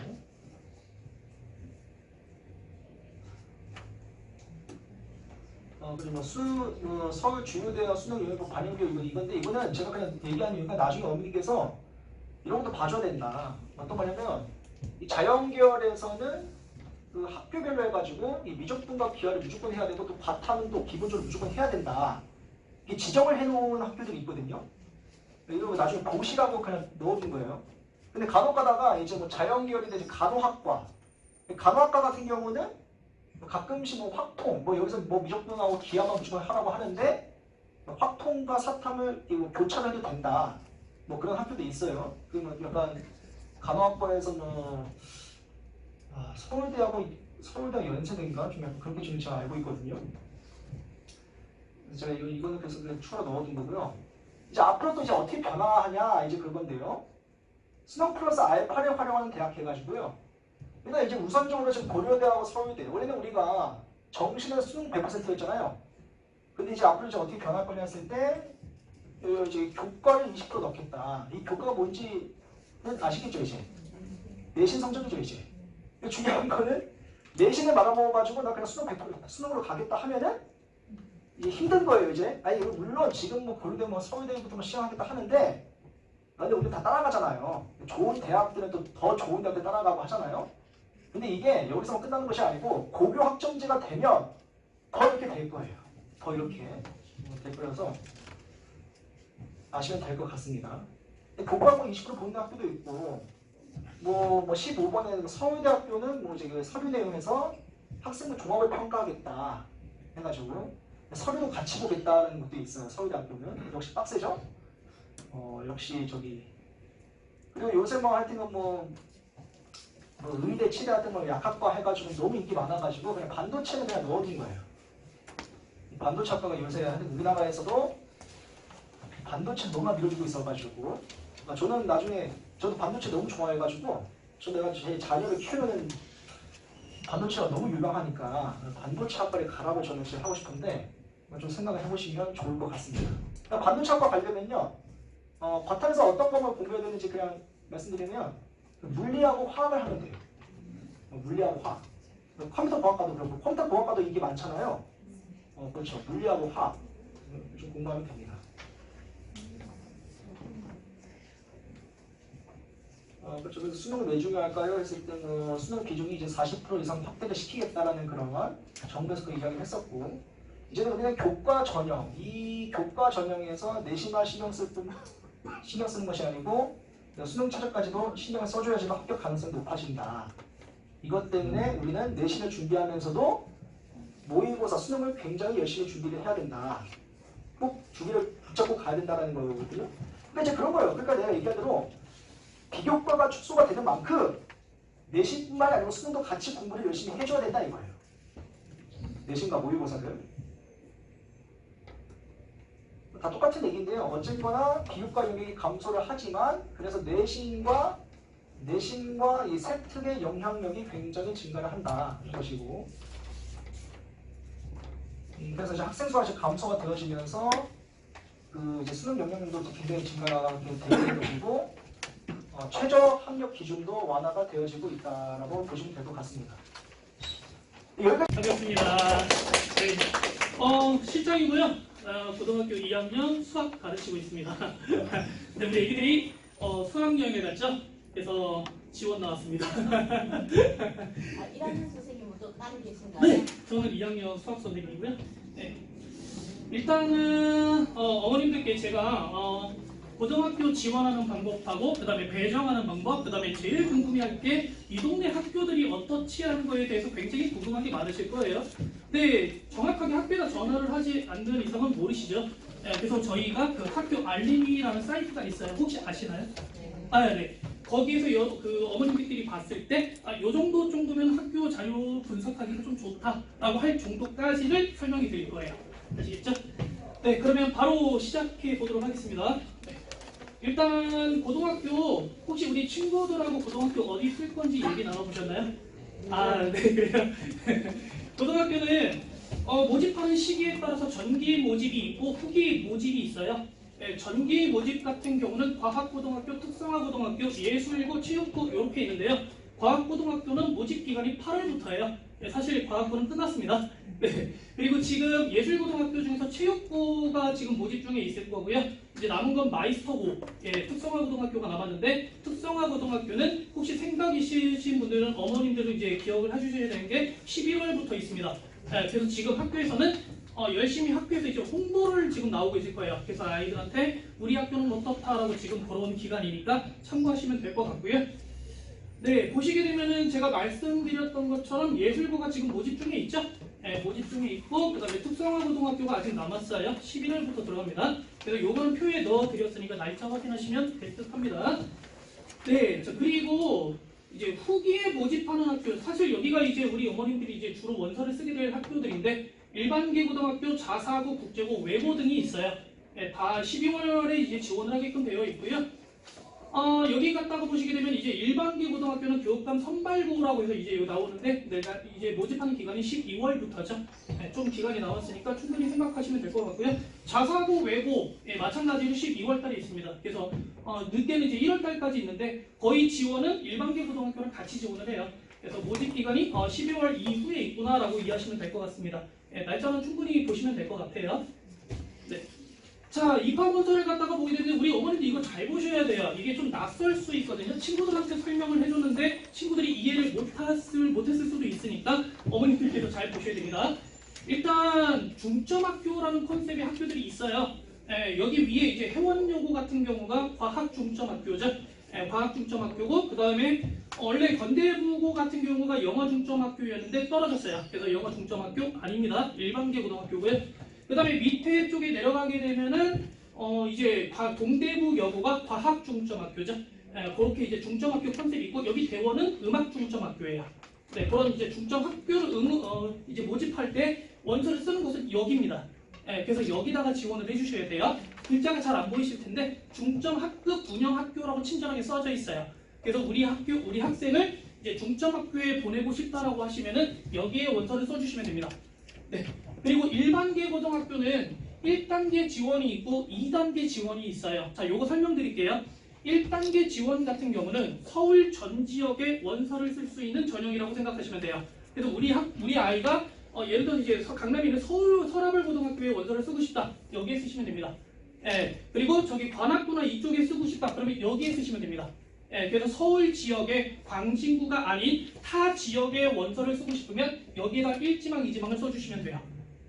그리고 뭐 서울 중요대학 수능영역법 반영교육 이건데 이거는 제가 그냥 얘기한 이유가 나중에 어머니께서 이런 것도 봐줘야 된다. 어떤 거냐면 이 자연계열에서는 그 학교별로 해가지고 이 미적분과 기하를 무조건 해야 되고 또 바탕은 또 기본적으로 무조건 해야 된다. 이 지정을 해놓은 학교들이 있거든요. 이런 거 나중에 보시라고 그냥 넣어둔 거예요. 근데 간혹 가다가 이제 뭐 자연계열인데 이제 간호학과 같은 경우는 가끔씩 뭐 확통, 뭐 여기서 뭐 미적분하고 기하만 무조건 하라고 하는데 확통과 사탐을 교차를 해도 된다. 뭐 그런 학교도 있어요. 그러면 약간 간호학과에서 뭐 서울대하고 서울대 연세대인가 좀 약간 그렇게 좀 제가 알고 있거든요. 그래서 제가 이거는 그래서 그냥 추가 넣어둔 거고요. 이제 앞으로 또 이제 어떻게 변화하냐 이제 그건데요. 수능 플러스 알파를 활용하는 대학 해가지고요. 그러니까 이제 우선적으로 지금 고려대하고 서울대 원래는 우리가 정시는 수능 100%였잖아요. 근데 이제 앞으로 이제 어떻게 변할 거냐 했을 때 이제 교과를 20% 넣겠다. 이 교과가 뭔지는 아시겠죠 이제? 내신 성적이죠 이제. 중요한 거는 내신을 말아먹어가지고 나 그냥 수능 100% 수능으로 가겠다 하면은 이게 힘든 거예요 이제. 아니 물론 지금 뭐 고려대 뭐 서울대부터 뭐 시행하겠다 하는데 근데 우리 다 따라가잖아요. 좋은 대학들은 또 더 좋은 대학들 따라가고 하잖아요. 근데 이게 여기서만 끝나는 것이 아니고 고교 학점제가 되면 더 이렇게 될 거예요. 더 이렇게 될 거여서 아시면 될 것 같습니다. 교과목 20% 보는 학교도 있고 뭐 15번에 서울대학교는 뭐 이제 그 서류 내용에서 학생부 종합을 평가하겠다 해가지고 서류도 같이 보겠다는 것도 있어요. 서울대학교는 역시 빡세죠. 역시 저기 그리고 요새 뭐 하여튼 뭐 의대, 치대 같은 거 약학과 해가지고 너무 인기 많아가지고 그냥 반도체는 그냥 넣어둔 거예요. 반도체 학과가 요새 우리나라에서도 반도체 너무 밀어주고 있어가지고 저는 나중에 저도 반도체 너무 좋아해가지고 내가 제 자녀를 키우는 반도체가 너무 유명하니까 반도체 학과를 가라고 저는 지금 하고 싶은데 좀 생각을 해보시면 좋을 것 같습니다. 반도체 학과 가려면요 바탕에서 어떤 것만 공부해야 되는지 그냥 말씀드리면 물리하고 화학을 하면 돼요. 물리하고 화학. 컴퓨터 공학과도 그렇고 컴퓨터 공학과도 인기 많잖아요. 그렇죠. 물리하고 화학 좀 공부하면 됩니다. 그렇죠. 그래서 수능은 왜 중요할까요? 했을 때 수능 비중이 이제 40% 이상 확대를 시키겠다라는 그런 정부에서 그 이야기를 했었고 이제는 우리는 교과 전형 이 교과 전형에서 내신만 신경 쓰는 것이 아니고 수능 최저까지도 신경을 써줘야지만 합격 가능성이 높아진다. 이것 때문에 우리는 내신을 준비하면서도 모의고사 수능을 굉장히 열심히 준비를 해야 된다. 꼭 주기를 붙잡고 가야 된다는 거거든요. 그러니까 이제 그런 거예요. 그러니까 내가 얘기한 대로 비교과가 축소가 되는 만큼 내신뿐만 아니고 수능도 같이 공부를 열심히 해줘야 된다 이거예요. 내신과 모의고사를. 다 똑같은 얘기인데요. 어쨌거나 비교과 영역이 감소를 하지만 그래서 내신과 이 세특의 영향력이 굉장히 증가를 한다. 이 것이고 그래서 이제 학생 수가 이제 감소가 되어지면서 그 이제 수능 영역도 굉장히 증가가 되는 것이고 최저 학력 기준도 완화가 되어지고 있다라고 보시면 될 것 같습니다. 여기까지. 반갑습니다. 네. 실장이고요. 고등학교 2학년 수학 가르치고 있습니다. 근데 우리 애기들이 수학여행에 갔죠? 그래서 지원 나왔습니다. 1학년 선생님은 또 따로 계신가요? 네, 저는 2학년 수학 선생님이고요. 네. 일단은 어머님들께 제가 고등학교 지원하는 방법하고 그 다음에 배정하는 방법, 그 다음에 제일 궁금해할 게 이 동네 학교들이 어떻지 하는 거에 대해서 굉장히 궁금한 게 많으실 거예요. 근데 정확하게 학교에다 전화를 하지 않는 이상은 모르시죠? 네, 그래서 저희가 그 학교 알림이라는 사이트가 있어요. 혹시 아시나요? 네. 거기에서 그 어머님들이 봤을 때 요 정도면 학교 자료 분석하기가 좀 좋다라고 할 정도까지를 설명해 드릴 거예요. 아시겠죠? 네, 그러면 바로 시작해 보도록 하겠습니다. 네. 일단 고등학교 혹시 우리 친구들하고 고등학교 어디 있을 건지 얘기 나눠보셨나요? 네, 그래요. 고등학교는 모집하는 시기에 따라서 전기 모집이 있고 후기 모집이 있어요. 네, 전기 모집 같은 경우는 과학고등학교, 특성화고등학교, 예술고, 체육고 이렇게 있는데요. 과학고등학교는 모집 기간이 8월부터예요. 네, 사실 과학고는 끝났습니다. 네, 그리고 지금 예술고등학교 중에서 체육고가 지금 모집 중에 있을 거고요. 이제 남은 건 마이스터고, 특성화고등학교가 남았는데 특성화고등학교는 혹시 생각 있으신 분들은 어머님들도 이제 기억을 해주셔야 되는 게 11월부터 있습니다. 네, 그래서 지금 학교에서는 열심히 학교에서 이제 홍보를 지금 나오고 있을 거예요. 그래서 아이들한테 우리 학교는 어떻다라고 지금 걸어온 기간이니까 참고하시면 될 것 같고요. 네, 보시게 되면은 제가 말씀드렸던 것처럼 예술고가 지금 모집 중에 있죠? 네, 모집 중에 있고 그 다음에 특성화고등학교가 아직 남았어요. 11월부터 들어갑니다. 그래서 요거는 표에 넣어드렸으니까 날짜 확인하시면 될 듯 합니다. 네, 그리고 이제 후기에 모집하는 학교, 사실 여기가 이제 우리 어머님들이 이제 주로 원서를 쓰게 될 학교들인데 일반계 고등학교, 자사고, 국제고, 외고 등이 있어요. 네, 다 12월에 이제 지원을 하게끔 되어 있고요. 여기 갔다가 보시게 되면 이제 일반계 고등학교는 교육감 선발고라고 해서 이제 여기 나오는데 내가 이제 모집하는 기간이 12월부터죠. 네, 좀 기간이 나왔으니까 충분히 생각하시면 될 것 같고요. 자사고, 외고 마찬가지로 12월달에 있습니다. 그래서 늦게는 이제 1월달까지 있는데 거의 지원은 일반계 고등학교랑 같이 지원을 해요. 그래서 모집 기간이 12월 이후에 있구나라고 이해하시면 될 것 같습니다. 네, 날짜는 충분히 보시면 될 것 같아요. 네. 자, 입학원서를 갖다가 보게 되면 우리 어머니들 이거 잘 보셔야 돼요. 이게 좀 낯설 수 있거든요. 친구들한테 설명을 해줬는데 친구들이 이해를 못했을 수도 있으니까 어머니들께서 잘 보셔야 됩니다. 일단 중점학교라는 컨셉의 학교들이 있어요. 여기 위에 이제 해원여고 같은 경우가 과학중점학교죠. 과학중점학교고 그 다음에 원래 건대부고 같은 경우가 영어중점학교였는데 떨어졌어요. 그래서 영어중점학교 아닙니다. 일반계 고등학교고요. 그 다음에 밑에 쪽에 내려가게 되면은 이제 동대부 여고가 과학중점학교죠. 그렇게 이제 중점학교 컨셉이 있고 여기 대원은 음악중점학교예요. 네, 그런 이제 중점학교를 이제 모집할 때 원서를 쓰는 곳은 여기입니다. 그래서 여기다가 지원을 해주셔야 돼요. 글자가 잘 안 보이실 텐데 중점학급 운영학교라고 친절하게 써져 있어요. 그래서 우리 학생을 이제 중점학교에 보내고 싶다라고 하시면은 여기에 원서를 써주시면 됩니다. 네. 그리고 일반계 고등학교는 1단계 지원이 있고 2단계 지원이 있어요. 자, 요거 설명드릴게요. 1단계 지원 같은 경우는 서울 전 지역에 원서를 쓸 수 있는 전형이라고 생각하시면 돼요. 그래서 우리 아이가 예를 들어 이제 강남에 있는 서라벌 고등학교에 원서를 쓰고 싶다. 여기에 쓰시면 됩니다. 그리고 저기 관악구나 이쪽에 쓰고 싶다. 그러면 여기에 쓰시면 됩니다. 그래서 서울 지역의 광진구가 아닌 타 지역의 원서를 쓰고 싶으면 여기에다 1지망, 2지망을 써주시면 돼요.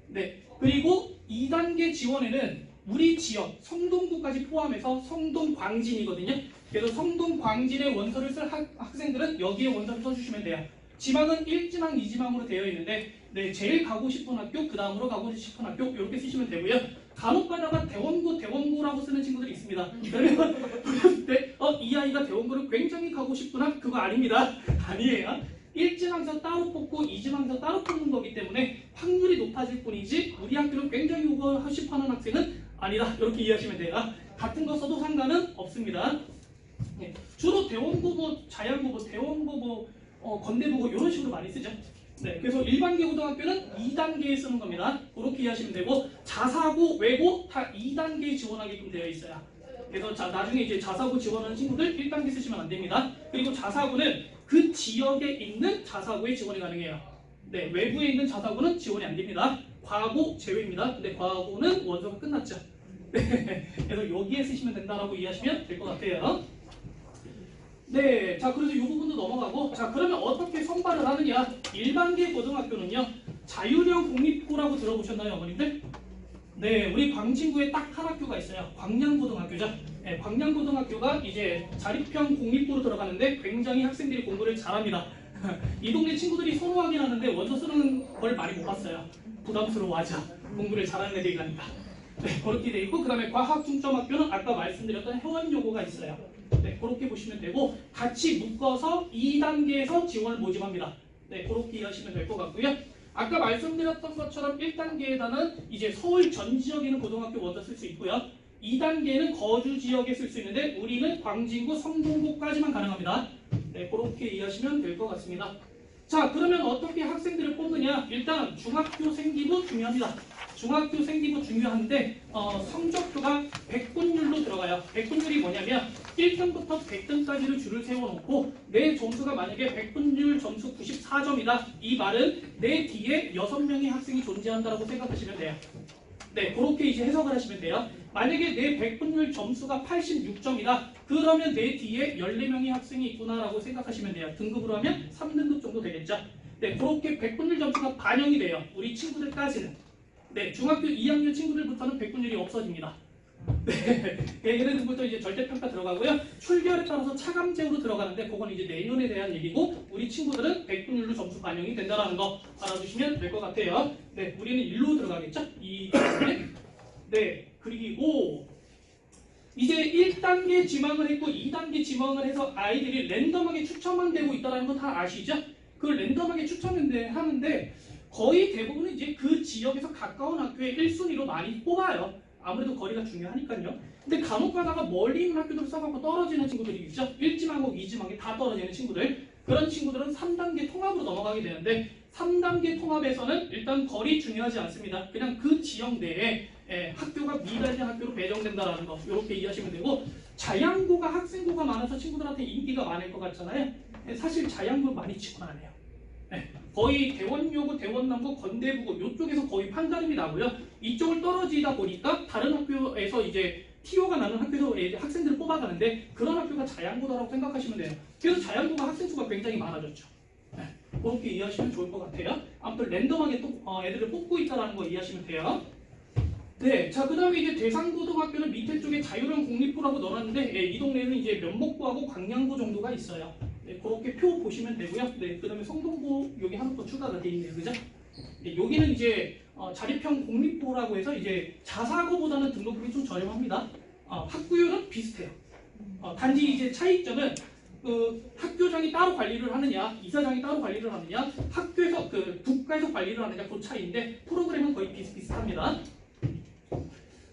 네. 그리고 2단계 지원에는 우리 지역 성동구까지 포함해서 성동 광진이거든요. 그래서 성동 광진의 원서를 쓸 학생들은 여기에 원서를 써주시면 돼요. 지망은 1지망, 2지망으로 되어 있는데 네, 제일 가고 싶은 학교, 그 다음으로 가고 싶은 학교 이렇게 쓰시면 되고요. 간혹 가다가 대원고라고 쓰는 친구들이 있습니다. 그러면 그랬을 때 이 아이가 대원고를 굉장히 가고 싶구나? 그거 아닙니다. 아니에요. 1지망서 따로 뽑고 2지망서 따로 뽑는 거기 때문에 확률이 높아질 뿐이지 우리 학교는 굉장히 이거 싶어하는 학생은 아니다. 이렇게 이해하시면 돼요. 같은 거 써도 상관은 없습니다. 주로 대원고, 자양고, 대원고, 건대보고 이런 식으로 많이 쓰죠. 네, 그래서 일반계 고등학교는 2단계에 쓰는 겁니다. 그렇게 이해하시면 되고 자사고, 외고 다 2단계에 지원하게끔 되어 있어요. 그래서 나중에 이제 자사고 지원하는 친구들 1단계 쓰시면 안 됩니다. 그리고 자사고는 그 지역에 있는 자사고에 지원이 가능해요. 네, 외부에 있는 자사고는 지원이 안 됩니다. 과고 제외입니다. 근데 과고는 원서가 끝났죠. 네, 그래서 여기에 쓰시면 된다라고 이해하시면 될 것 같아요. 네, 자 그래서 이 부분도 넘어가고, 자 그러면 어떻게 선발을 하느냐? 일반계 고등학교는요 자율형 공립고라고 들어보셨나요, 어머님들? 네, 우리 광진구에 딱 한 학교가 있어요. 광양고등학교죠. 네, 광양고등학교가 이제 자립형 공립고로 들어가는데 굉장히 학생들이 공부를 잘합니다. 이 동네 친구들이 선호하긴 하는데 원서 쓰는 걸 많이 못 봤어요. 부담스러워하죠. 공부를 잘하는 애들이 가니까. 네, 그렇게 돼 있고, 그 다음에 과학중점학교는 아까 말씀드렸던 회원요구가 있어요. 네, 그렇게 보시면 되고, 같이 묶어서 2단계에서 지원을 모집합니다. 네, 그렇게 이해하시면 될 것 같고요. 아까 말씀드렸던 것처럼 1단계에다는 이제 서울 전 지역에 있는 고등학교 원서 쓸 수 있고요. 2단계는 거주 지역에 쓸 수 있는데 우리는 광진구, 성동구까지만 가능합니다. 네, 그렇게 이해하시면 될 것 같습니다. 자, 그러면 어떻게 학생들을 뽑느냐? 일단 중학교 생기부 중요합니다. 중학교 생기부 중요한데 성적표가 100분율로 들어가요. 100분율이 뭐냐면 1등부터 100등까지를 줄을 세워놓고 내 점수가 만약에 100분율 점수 94점이다. 이 말은 내 뒤에 6명의 학생이 존재한다고 생각하시면 돼요. 네, 그렇게 이제 해석을 하시면 돼요. 만약에 내 100분율 점수가 86점이다. 그러면 내 뒤에 14명의 학생이 있구나라고 생각하시면 돼요. 등급으로 하면 3등급 정도 되겠죠. 네, 그렇게 100분율 점수가 반영이 돼요. 우리 친구들까지는. 네, 중학교 2학년 친구들부터는 100분율이 없어집니다. 네, 얘네들부터 이제 절대평가 들어가고요. 출결에 따라서 차감제로 들어가는데 그건 이제 내년에 대한 얘기고 우리 친구들은 100분율로 점수 반영이 된다는 거 알아두시면 될 것 같아요. 네, 우리는 1로 들어가겠죠? 네, 그리고 이제 1단계 지망을 했고 2단계 지망을 해서 아이들이 랜덤하게 추첨만 되고 있다는 건 다 아시죠? 그걸 랜덤하게 추첨하는데 거의 대부분은 이제 그 지역에서 가까운 학교에 1순위로 많이 뽑아요. 아무래도 거리가 중요하니까요. 근데 간혹 가다가 멀리 있는 학교들 써갖고 떨어지는 친구들이 있죠. 1지망하고 2지망이 다 떨어지는 친구들. 그런 친구들은 3단계 통합으로 넘어가게 되는데 3단계 통합에서는 일단 거리 중요하지 않습니다. 그냥 그 지역 내에 학교가 미달된 학교로 배정된다라는 거 이렇게 이해하시면 되고, 자양고가 학생고가 많아서 친구들한테 인기가 많을 것 같잖아요. 사실 자양고 많이 치고 안 해요. 네, 거의 대원여고, 대원남고, 건대부고 이쪽에서 거의 판가름이 나고요. 이쪽을 떨어지다 보니까 다른 학교에서 이제 TO가 나는 학교에서 학생들을 뽑아가는데 그런 학교가 자양고다라고 생각하시면 돼요. 그래서 자양고가 학생 수가 굉장히 많아졌죠. 네, 그렇게 이해하시면 좋을 것 같아요. 아무튼 랜덤하게 또 애들을 뽑고 있다는 거 이해하시면 돼요. 네, 자 그다음에 이제 대상고등학교는 밑에 쪽에 자율형 공립고라고 넣어놨는데 이 동네는 이제 면목고하고 광양고 정도가 있어요. 네, 그렇게 표 보시면 되고요. 네, 그다음에 성동고 여기 하나 더 추가가 돼 있네요, 그죠? 네, 여기는 이제 자립형 공립고라고 해서 이제 자사고보다는 등록금이 좀 저렴합니다. 학구율은 비슷해요. 단지 이제 차이점은 학교장이 따로 관리를 하느냐, 이사장이 따로 관리를 하느냐, 학교에서 국가에서 관리를 하느냐 그 차이인데 프로그램은 거의 비슷비슷합니다.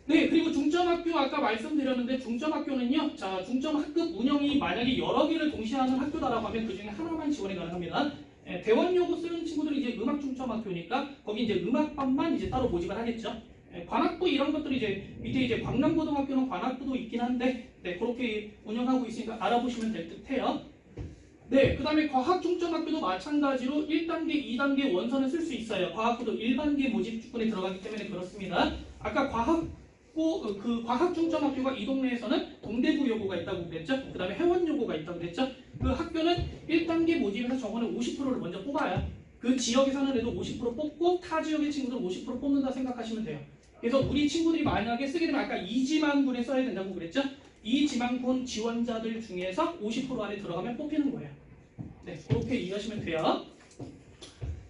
네, 그리고 중점학교 아까 말씀드렸는데 중점학교는요, 자 중점학급 운영이 만약에 여러 개를 동시에 하는 학교다라고 하면 그 중에 하나만 지원이 가능합니다. 대원여고 쓰는 친구들이 이제 음악중점학교니까 거기 이제 음악반만 이제 따로 모집을 하겠죠. 관악부 이런 것들이 이제 밑에 이제 광남고등학교는 관악부도 있긴 한데 네, 그렇게 운영하고 있으니까 알아보시면 될 듯해요. 네, 그 다음에 과학중점학교도 마찬가지로 1단계, 2단계 원서는 쓸 수 있어요. 과학부도 일반계 모집 조건에 들어가기 때문에 그렇습니다. 아까 과학중점학교가 이 동네에서는 동대구여고가 있다고 그랬죠. 그 다음에 해원여고가 있다고 그랬죠. 그 학교는 1단계 모집에서 정원은 50%를 먼저 뽑아요. 그 지역에 사는 애도 50% 뽑고 타 지역의 친구들 50% 뽑는다 생각하시면 돼요. 그래서 우리 친구들이 만약에 쓰게 되면 아까 2지망군에 써야 된다고 그랬죠. 이 지망군 지원자들 중에서 50% 안에 들어가면 뽑히는 거예요. 네, 그렇게 이해하시면 돼요.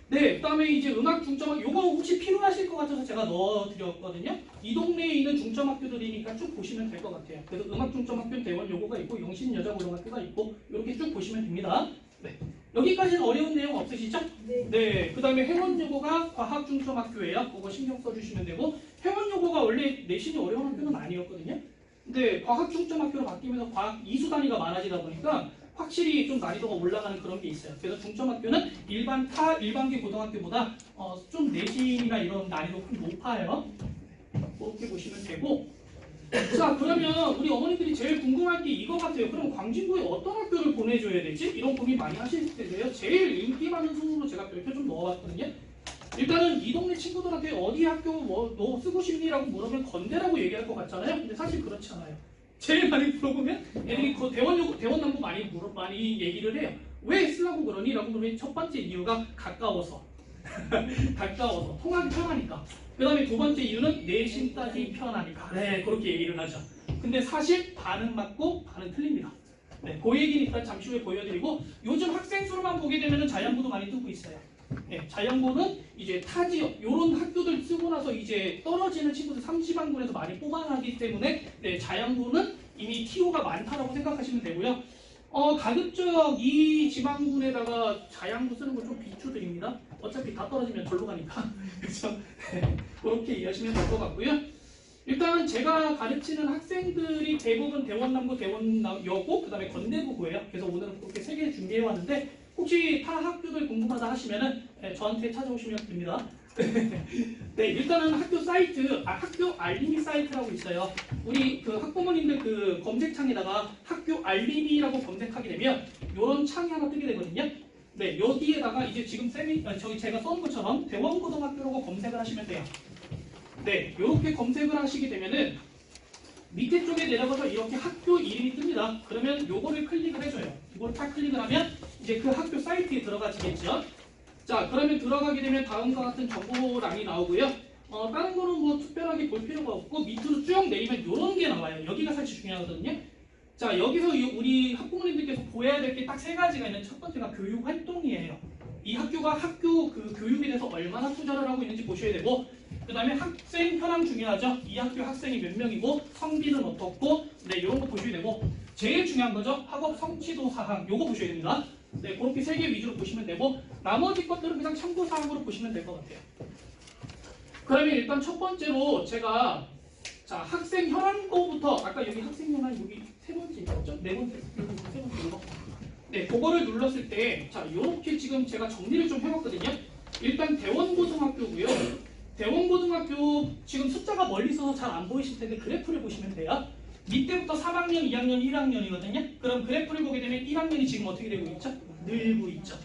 네, 그 다음에 이제 음악 중점학교, 요거 혹시 필요하실 것 같아서 제가 넣어드렸거든요. 이 동네에 있는 중점학교들이니까 쭉 보시면 될 것 같아요. 그래서 음악 중점학교는 대원여고가 있고 영신여자고등학교가 있고 이렇게 쭉 보시면 됩니다. 네, 여기까지는 어려운 내용 없으시죠? 네, 그 다음에 해원여고가 과학중점학교예요. 그거 신경 써주시면 되고, 해원여고가 원래 내신이 어려운 학교는 아니었거든요. 근데 과학중점학교로 바뀌면서 과학 이수 단위가 많아지다 보니까 확실히 좀 난이도가 올라가는 그런 게 있어요. 그래서 중점학교는 일반계 고등학교보다 좀 내신이나 이런 난이도 좀 높아요. 그렇게 보시면 되고. 자, 그러면 우리 어머니들이 제일 궁금할 게 이거 같아요. 그럼 광진구에 어떤 학교를 보내줘야 되지? 이런 고민 많이 하실 텐데요. 제일 인기 많은 순으로 제가 별표 좀 넣어봤거든요. 일단은 이 동네 친구들한테 어디 학교 너 쓰고 싶니? 라고 물으면 건대라고 얘기할 것 같잖아요. 근데 사실 그렇지 않아요. 제일 많이 물어보면 애들이 그 대원남부 많이 얘기를 해요. 왜 쓰려고 그러니? 라고 물으면 첫 번째 이유가 가까워서. 가까워서. 통하기 편하니까. 그 다음에 두 번째 이유는 내신 따기 편하니까. 네, 그렇게 얘기를 하죠. 근데 사실 반은 맞고 반은 틀립니다. 네, 그 얘기는 일단 잠시 후에 보여드리고, 요즘 학생 수로만 보게 되면 자연고도 많이 뜨고 있어요. 네, 자연고는 이제 타 지역, 요런 학교들 쓰고 나서 이제 떨어지는 친구들 삼지방군에서 많이 뽑아가기 때문에 네, 자연고는 이미 TO가 많다라고 생각하시면 되고요. 가급적 이 지방군에다가 자양고 쓰는 거 좀 비추드립니다. 어차피 다 떨어지면 절로 가니까. 그래서 네, 그렇게 이해하시면 될 것 같고요. 일단 제가 가르치는 학생들이 대부분 대원남고, 대원여고, 그 다음에 건대부고예요. 그래서 오늘은 그렇게 3개 준비해 왔는데 혹시 타 학교들 궁금하다 하시면은 저한테 찾아오시면 됩니다. 네, 일단은 학교 사이트, 학교 알림이 사이트라고 있어요. 우리 그 학부모님들 그 검색창에다가 학교 알림이라고 검색하게 되면 이런 창이 하나 뜨게 되거든요. 네, 여기에다가 이제 지금 제가 써놓은 것처럼 대원고등학교라고 검색을 하시면 돼요. 네, 이렇게 검색을 하시게 되면은 밑에 쪽에 내려가서 이렇게 학교 이름이 뜹니다. 그러면 요거를 클릭을 해줘요. 이걸 딱 클릭을 하면 이제 그 학교 사이트에 들어가지겠죠. 자, 그러면 들어가게 되면 다음과 같은 정보란이 나오고요. 다른 거는 뭐 특별하게 볼 필요가 없고 밑으로 쭉 내리면 이런 게 나와요. 여기가 사실 중요하거든요. 자, 여기서 우리 학부모님들께서 보여야 될 게 딱 3가지가 있는 첫 번째가 교육 활동이에요. 이 학교가 학교 그 교육에 대해서 얼마나 투자를 하고 있는지 보셔야 되고, 그 다음에 학생 현황 중요하죠. 이 학교 학생이 몇 명이고 성비는 어떻고, 네, 이런 거 보셔야 되고, 제일 중요한 거죠. 학업 성취도 사항, 요거 보셔야 됩니다. 네, 그렇게 3개 위주로 보시면 되고, 나머지 것들은 그냥 참고 사항으로 보시면 될 것 같아요. 그러면 일단 첫 번째로 제가 자, 학생 현황 거부터, 아까 여기 학생 현황 여기 3번째 있었죠? 4번째, 여기 3번째 이거. 네, 그거를 눌렀을 때, 자, 이렇게 지금 제가 정리를 좀 해봤거든요. 일단 대원고등학교고요. 대원고등학교 지금 숫자가 멀리 있어서 잘 안 보이실 텐데 그래프를 보시면 돼요. 밑에부터 3학년, 2학년, 1학년이거든요. 그럼 그래프를 보게 되면 1학년이 지금 어떻게 되고 있죠? 늘고 있죠.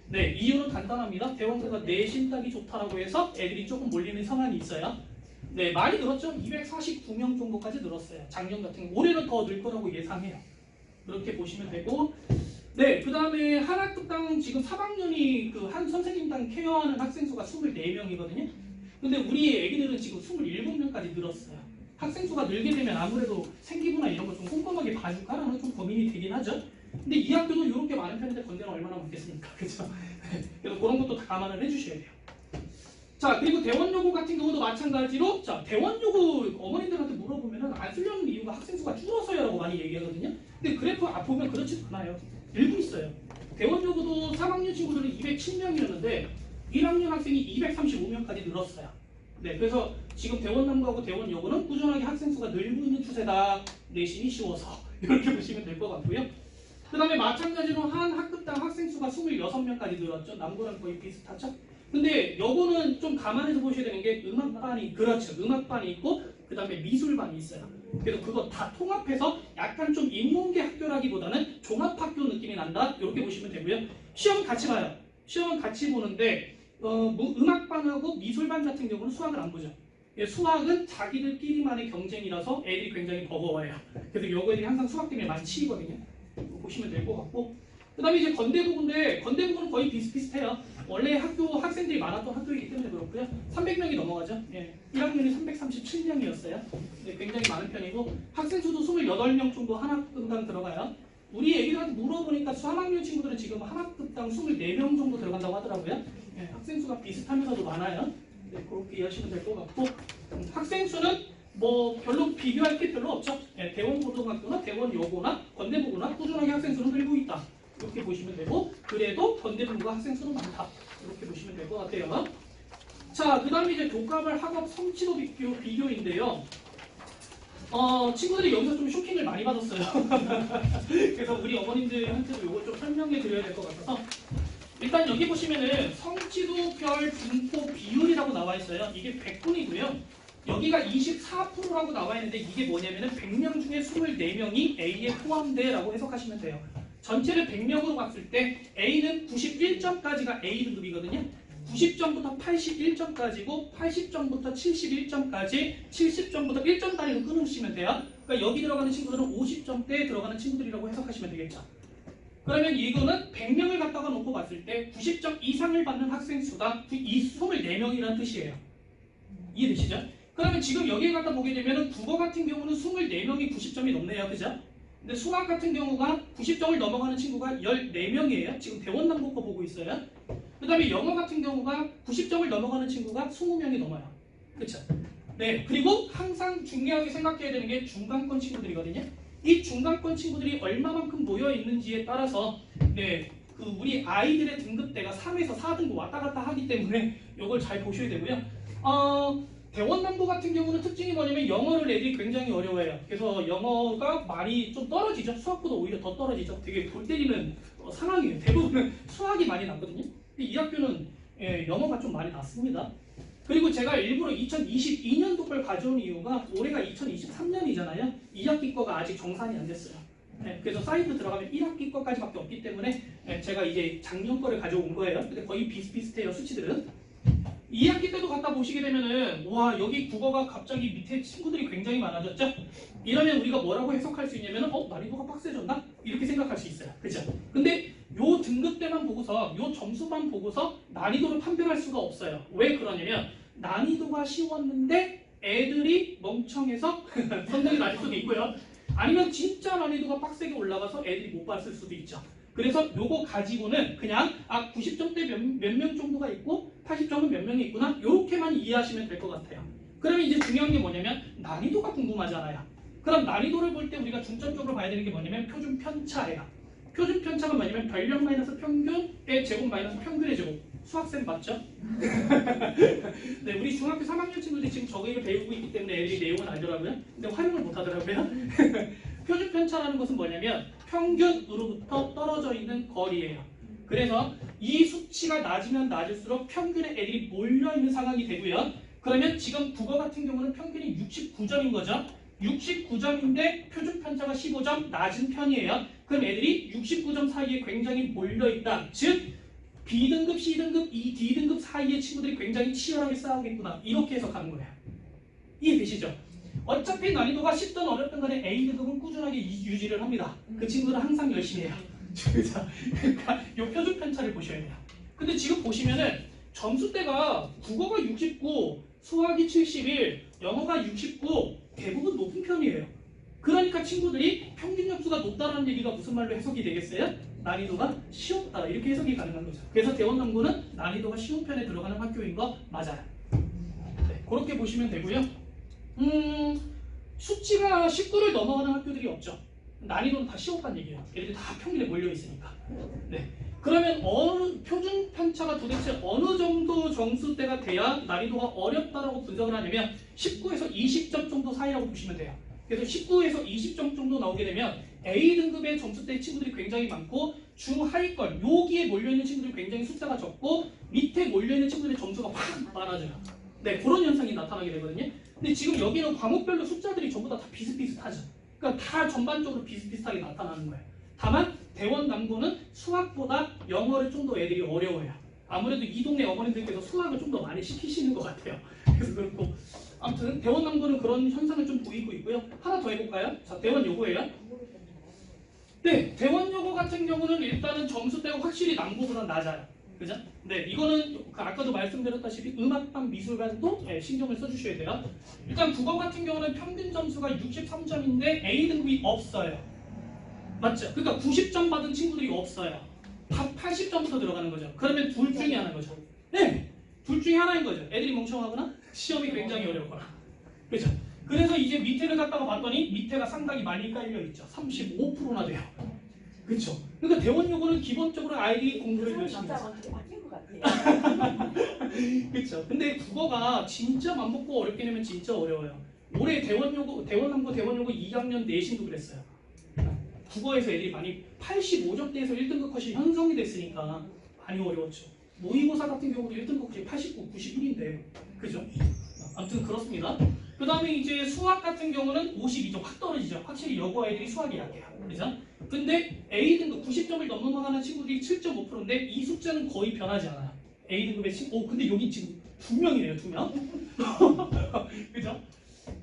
네, 이유는 간단합니다. 대원고가 내신 따기 좋다라고 해서 애들이 조금 몰리는 상황이 있어요. 네, 많이 늘었죠? 249명 정도까지 늘었어요. 작년 같은 거. 올해는 더 늘 거라고 예상해요. 그렇게 보시면 되고, 네, 그 다음에 한 학급당 지금 3학년이 그 한 선생님당 케어하는 학생 수가 24명이거든요. 근데 우리 애기들은 지금 27명까지 늘었어요. 학생 수가 늘게 되면 아무래도 생기부나 이런 거 좀 꼼꼼하게 봐줄까라는 좀 고민이 되긴 하죠. 근데 이 학교도 이렇게 많은 편인데 건대는 얼마나 많겠습니까? 그렇죠? 그래서 그런 것도 다 감안을 해주셔야 돼요. 자, 그리고 대원여고 같은 경우도 마찬가지로, 자, 대원여고 어머님들한테 물어보면은 안 쓰려는 이유가 학생 수가 줄어서요라고 많이 얘기하거든요. 근데 그래프 앞 보면 그렇지 않아요. 늘고 있어요. 대원여고도 3학년 친구들은 207명이었는데 1학년 학생이 235명까지 늘었어요. 네, 그래서 지금 대원남고하고 대원여고는 꾸준하게 학생 수가 늘고 있는 추세다. 내신이 쉬워서 이렇게 보시면 될 것 같고요. 그 다음에 마찬가지로 한 학급당 학생 수가 26명까지 늘었죠. 남고랑 거의 비슷하죠. 근데 여고는 좀 감안해서 보셔야 되는 게 음악반이, 그렇죠, 음악반이 있고 그 다음에 미술반이 있어요. 그래서 그거 다 통합해서 약간 좀 인문계 학교라기보다는 종합학교 느낌이 난다. 이렇게 보시면 되고요. 시험 같이 봐요. 시험은 같이 보는데 음악반하고 미술반 같은 경우는 수학을 안 보죠. 수학은 자기들끼리만의 경쟁이라서 애들이 굉장히 버거워해요. 그래서 여고애들이 항상 수학 때문에 많이 치이거든요. 보시면 될 것 같고, 그 다음에 이제 건대부고인데 건대부고는 거의 비슷비슷해요. 원래 학생들이 많았던 학교이기 때문에 그렇고요. 300명이 넘어가죠. 예, 1학년이 337명이었어요. 네, 굉장히 많은 편이고 학생 수도 28명 정도 한 학급당 들어가요. 우리 애기들한테 물어보니까 3학년 친구들은 지금 한 학급당 24명 정도 들어간다고 하더라고요. 예, 학생 수가 비슷하면서도 많아요. 네, 그렇게 이해하시면 될 것 같고, 학생 수는 뭐 별로 비교할 게 별로 없죠. 예, 대원고등학교나 대원여고나 건대부고나 꾸준하게 학생 수는 늘고 있다. 이렇게 보시면 되고, 그래도 건대부고가 학생 수는 많다. 이렇게 보시면 될 것 같아요. 자, 그 다음에 이제 교과별 학업 성취도 비교인데요. 친구들이 여기서 좀 쇼킹을 많이 받았어요. 그래서 우리 어머님들한테도 이걸 좀 설명해 드려야 될 것 같아서 일단 여기 보시면은 성취도별 분포 비율이라고 나와 있어요. 이게 100분이고요. 여기가 24%라고 나와 있는데 이게 뭐냐면은 100명 중에 24명이 A에 포함돼라고 해석하시면 돼요. 전체를 100명으로 봤을 때 A는 91점까지가 A 등급이거든요. 90점부터 81점까지고 80점부터 71점까지 70점부터 1점 단위로 끊으시면 돼요. 그러니까 여기 들어가는 친구들은 50점대에 들어가는 친구들이라고 해석하시면 되겠죠. 그러면 이거는 100명을 갖다가 놓고 봤을 때 90점 이상을 받는 학생 수가 이 24명이라는 뜻이에요. 이해되시죠? 그러면 지금 여기에 갖다 보게 되면 국어 같은 경우는 24명이 90점이 넘네요. 그죠? 근데 수학 같은 경우가 90점을 넘어가는 친구가 14명이에요. 지금 대원남고 거 보고 있어요. 그 다음에 영어 같은 경우가 90점을 넘어가는 친구가 20명이 넘어요. 그렇죠? 네. 그리고 항상 중요하게 생각해야 되는 게 중간권 친구들이거든요. 이 중간권 친구들이 얼마만큼 모여 있는지에 따라서 네, 그 우리 아이들의 등급대가 3에서 4등급 왔다 갔다 하기 때문에 이걸 잘 보셔야 되고요. 대원남고 같은 경우는 특징이 뭐냐면 영어를 애들이 굉장히 어려워해요. 그래서 영어가 많이 좀 떨어지죠. 수학보다 오히려 더 떨어지죠. 되게 골 때리는 상황이에요. 대부분은 수학이 많이 남거든요. 이 학교는 영어가 좀 많이 낮습니다. 그리고 제가 일부러 2022년도 걸 가져온 이유가 올해가 2023년이잖아요. 2학기 거가 아직 정산이 안 됐어요. 그래서 사이트 들어가면 1학기 거까지밖에 없기 때문에 제가 이제 작년 거를 가져온 거예요. 근데 거의 비슷비슷해요, 수치들은. 2학기 때도 갖다 보시게 되면은 와 여기 국어가 갑자기 밑에 친구들이 굉장히 많아졌죠? 이러면 우리가 뭐라고 해석할 수 있냐면은 난이도가 빡세졌나? 이렇게 생각할 수 있어요. 그죠? 근데 요 등급대만 보고서 요 점수만 보고서 난이도를 판별할 수가 없어요. 왜 그러냐면 난이도가 쉬웠는데 애들이 멍청해서 성적이 낮을 수도 있고요. 아니면 진짜 난이도가 빡세게 올라가서 애들이 못 봤을 수도 있죠. 그래서 요거 가지고는 그냥 90점대 몇 명 정도가 있고 80점은 몇 명이 있구나 요렇게만 이해하시면 될 것 같아요. 그러면 이제 중요한 게 뭐냐면 난이도가 궁금하잖아요. 그럼 난이도를 볼 때 우리가 중점적으로 봐야 되는 게 뭐냐면 표준 편차예요. 표준 편차가 뭐냐면 변령 마이너스 평균의 제곱 마이너스 평균의 제곱. 수학생 맞죠? 네, 우리 중학교 3학년 친구들이 지금 저거를 배우고 있기 때문에 애들이 내용은 알더라고요. 근데 활용을 못 하더라고요. 표준 편차라는 것은 뭐냐면 평균으로부터 떨어져 있는 거리예요. 그래서 이 수치가 낮으면 낮을수록 평균에 애들이 몰려있는 상황이 되고요. 그러면 지금 국어 같은 경우는 평균이 69점인 거죠. 69점인데 표준 편차가 15점 낮은 편이에요. 그럼 애들이 69점 사이에 굉장히 몰려있다. 즉 B등급, C등급, D등급 사이의 친구들이 굉장히 치열하게 싸우겠구나. 이렇게 해석하는 거예요. 이해되시죠? 어차피 난이도가 쉽든 어렵든 간에 A등급은 꾸준하게 유지를 합니다. 그 친구들은 항상 열심히 해요. 그러니까 이 표준 편차를 보셔야 돼요. 근데 지금 보시면은 점수대가 국어가 69, 수학이 71, 영어가 69 대부분 높은 편이에요. 그러니까 친구들이 평균 점수가 높다는 얘기가 무슨 말로 해석이 되겠어요? 난이도가 쉬웠다 이렇게 해석이 가능한 거죠. 그래서 대원남고는 난이도가 쉬운 편에 들어가는 학교인 거 맞아요. 네, 그렇게 보시면 되고요. 수치가 19를 넘어가는 학교들이 없죠. 난이도는 다 쉬웠다는 얘기예요. 얘들이 다 평균에 몰려 있으니까. 네. 그러면 표준 편차가 도대체 어느 정도 점수대가 돼야 난이도가 어렵다라고 분석을 하냐면 19에서 20점 정도 사이라고 보시면 돼요. 그래서 19에서 20점 정도 나오게 되면 A등급의 점수대 친구들이 굉장히 많고 중하위권 여기에 몰려있는 친구들이 굉장히 숫자가 적고 밑에 몰려있는 친구들의 점수가 확 많아져요. 네, 그런 현상이 나타나게 되거든요. 근데 지금 여기는 과목별로 숫자들이 전부 다 비슷비슷하죠. 그러니까 다 전반적으로 비슷비슷하게 나타나는 거예요. 다만 대원남고는 수학보다 영어를 좀 더 애들이 어려워요. 아무래도 이 동네 어머님들께서 수학을 좀 더 많이 시키시는 것 같아요. 그래서 그렇고 아무튼 대원남고는 그런 현상을 좀 보이고 있고요. 하나 더 해볼까요? 자, 대원여고예요. 네, 대원여고 같은 경우는 일단은 점수대가 확실히 남고보다 낮아요. 그죠? 네, 이거는 아까도 말씀드렸다시피 음악반, 미술반도 신경을 써주셔야 돼요. 일단 국어 같은 경우는 평균 점수가 63점인데 A등급이 없어요. 맞죠? 그러니까 90점 받은 친구들이 없어요. 다 80점부터 들어가는 거죠. 그러면 둘 중에 하나인 거죠. 네, 둘 중에 하나인 거죠. 애들이 멍청하거나 시험이 굉장히 어렵거나. 그렇죠? 그래서 이제 밑에를 갖다가 봤더니 밑에가 상당히 많이 깔려 있죠. 35%나 돼요. 그렇죠? 그러니까 대원여고는 기본적으로 아이들이 공부를 열심히 해서 바뀐 것 같아요. 그렇죠. 근데 국어가 진짜 맘 먹고 어렵게 내면 진짜 어려워요. 올해 대원여고 2학년 내신도 그랬어요. 국어에서 애들이 많이 85점대에서 1등급 컷이 형성이 됐으니까 많이 어려웠죠. 모의고사 같은 경우도 1등급 컷이 89, 91인데 그죠? 아무튼 그렇습니다. 그 다음에 이제 수학 같은 경우는 52점 확 떨어지죠. 확실히 여고 아이들이 수학이 약해요. 그죠? 근데 A등급 90점을 넘어가는 친구들이 7.5%인데 이 숫자는 거의 변하지 않아요. A등급의 친구, 근데 여기 지금 2명이네요, 2명. 그죠?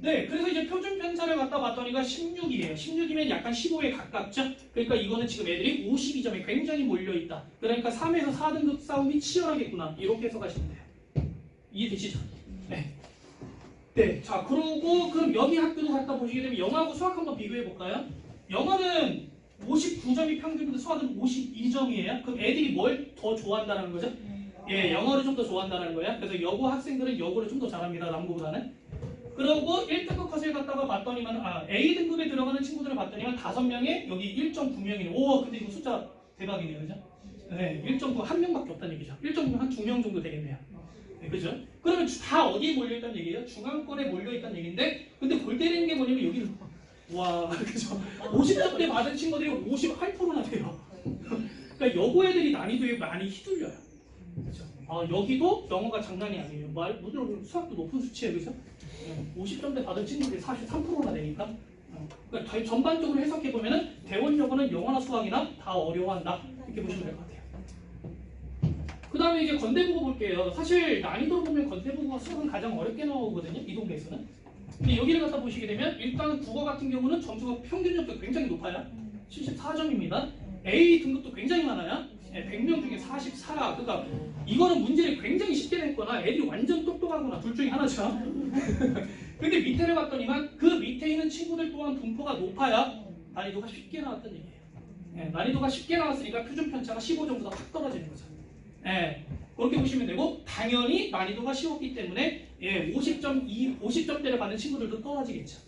네, 그래서 이제 표준 편차를 갖다 봤더니가 16이에요. 16이면 약간 15에 가깝죠? 그러니까 이거는 지금 애들이 52점에 굉장히 몰려있다. 그러니까 3에서 4등급 싸움이 치열하겠구나. 이렇게 해석하시면 돼요. 이해되시죠? 네. 네, 자, 그러고 그럼 여기 학교도 갖다 보시게 되면 영어하고 수학 한번 비교해 볼까요? 영어는 59점이 평균인데 수학은 52점이에요. 그럼 애들이 뭘 더 좋아한다는 거죠? 예, 영어를 좀 더 좋아한다는 거예요. 그래서 여고 학생들은 영어를 좀 더 잘합니다. 남고보다는. 그리고 1등급 컷을 갖다가 봤더니만 A등급에 들어가는 친구들을 봤더니만 5명에 여기 1.9명이네요. 오, 근데 이거 숫자 대박이네요. 그죠? 네, 1.9 한 명밖에 없다는 얘기죠. 1.9 한 2명 정도 되겠네요. 네, 그죠? 그러면 다 어디에 몰려있다는 얘기예요? 중앙권에 몰려있다는 얘기인데 근데 골 때리는 게 뭐냐면 여기는 와, 그죠? 50점대 받은 친구들이 58%나 돼요. 그러니까 여고 애들이 난이도에 많이 휘둘려요. 그죠? 여기도 영어가 장난이 아니에요. 물론 수학도 높은 수치예요. 그죠? 50점대 받은 친구들이 43%나 되니까 그러니까 전반적으로 해석해보면 대원여고는 영어나 수학이나 다 어려워한다. 이렇게 보시면 될 것 같아요. 그 다음에 이제 건대국어 볼게요. 사실 난이도로 보면 건대국어가 수학은 가장 어렵게 나오거든요. 이 동네에서는. 근데 여기를 갖다 보시게 되면 일단 국어 같은 경우는 점수가 평균점수가 굉장히 높아요. 74점입니다. A 등급도 굉장히 많아요. 100명 중에 44. 그러니까 이거는 문제를 굉장히 쉽게 냈거나 애들이 완전 똑똑하거나 둘 중에 하나죠. 근데 밑에를 봤더니만 그 밑에 있는 친구들 또한 분포가 높아야 난이도가 쉽게 나왔던 얘기예요. 난이도가 쉽게 나왔으니까 표준 편차가 15점보다 확 떨어지는 거죠. 그렇게 보시면 되고 당연히 난이도가 쉬웠기 때문에 50점대를 받는 친구들도 떨어지겠죠.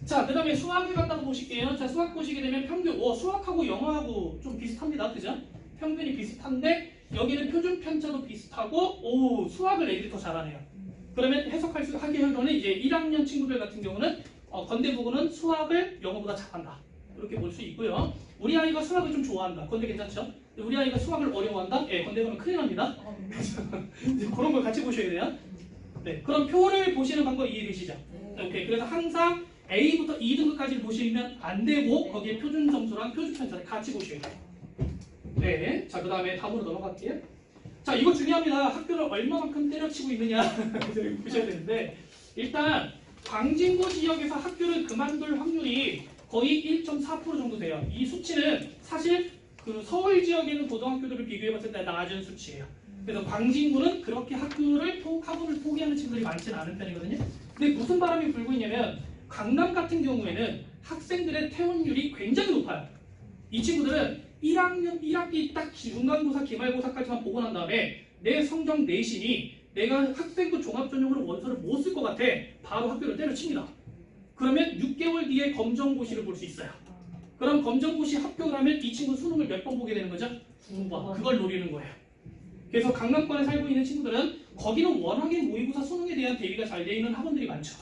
자, 그 다음에 수학을 갖다가 보실게요. 자, 수학 보시게 되면 평균, 수학하고 영어하고 좀 비슷합니다. 그죠? 평균이 비슷한데 여기는 표준 편차도 비슷하고 수학을 애들이 더 잘하네요. 그러면 하기 결론은 이제 1학년 친구들 같은 경우는 건대국어는 수학을 영어보다 잘한다. 이렇게 볼 수 있고요. 우리 아이가 수학을 좀 좋아한다. 건대 괜찮죠? 우리 아이가 수학을 어려워한다? 건대 가면 큰일 납니다. 그런 걸 같이 보셔야 돼요. 네, 그럼 표를 보시는 방법 이해되시죠? 오케이. 그래서 항상 A부터 2등급까지를 보시면 안 되고 거기에 표준 점수랑 표준 편차를 같이 보셔야 돼요. 네, 자, 그 다음에 다음으로 넘어갈게요. 자, 이거 중요합니다. 학교를 얼마만큼 때려치고 있느냐 보셔야 되는데 일단 광진구 지역에서 학교를 그만둘 확률이 거의 1.4% 정도 돼요. 이 수치는 사실 그 서울 지역에 있는 고등학교들을 비교해봤을 때 낮은 수치예요. 그래서 광진구는 그렇게 학교를 학원을 포기하는 친구들이 많지는 않은 편이거든요. 근데 무슨 바람이 불고 있냐면 강남 같은 경우에는 학생들의 퇴원율이 굉장히 높아요. 이 친구들은 1학기 딱 중간고사, 기말고사까지만 보고 난 다음에 내 성적 내신이 내가 학생부 종합전형으로 원서를 못 쓸 것 같아. 바로 학교를 때려칩니다. 그러면 6개월 뒤에 검정고시를 볼 수 있어요. 그럼 검정고시 합격을 하면 이 친구 수능을 몇 번 보게 되는 거죠? 2번. 그걸 노리는 거예요. 그래서 강남권에 살고 있는 친구들은 거기는 워낙에 모의고사 수능에 대한 대비가 잘 되어 있는 학원들이 많죠.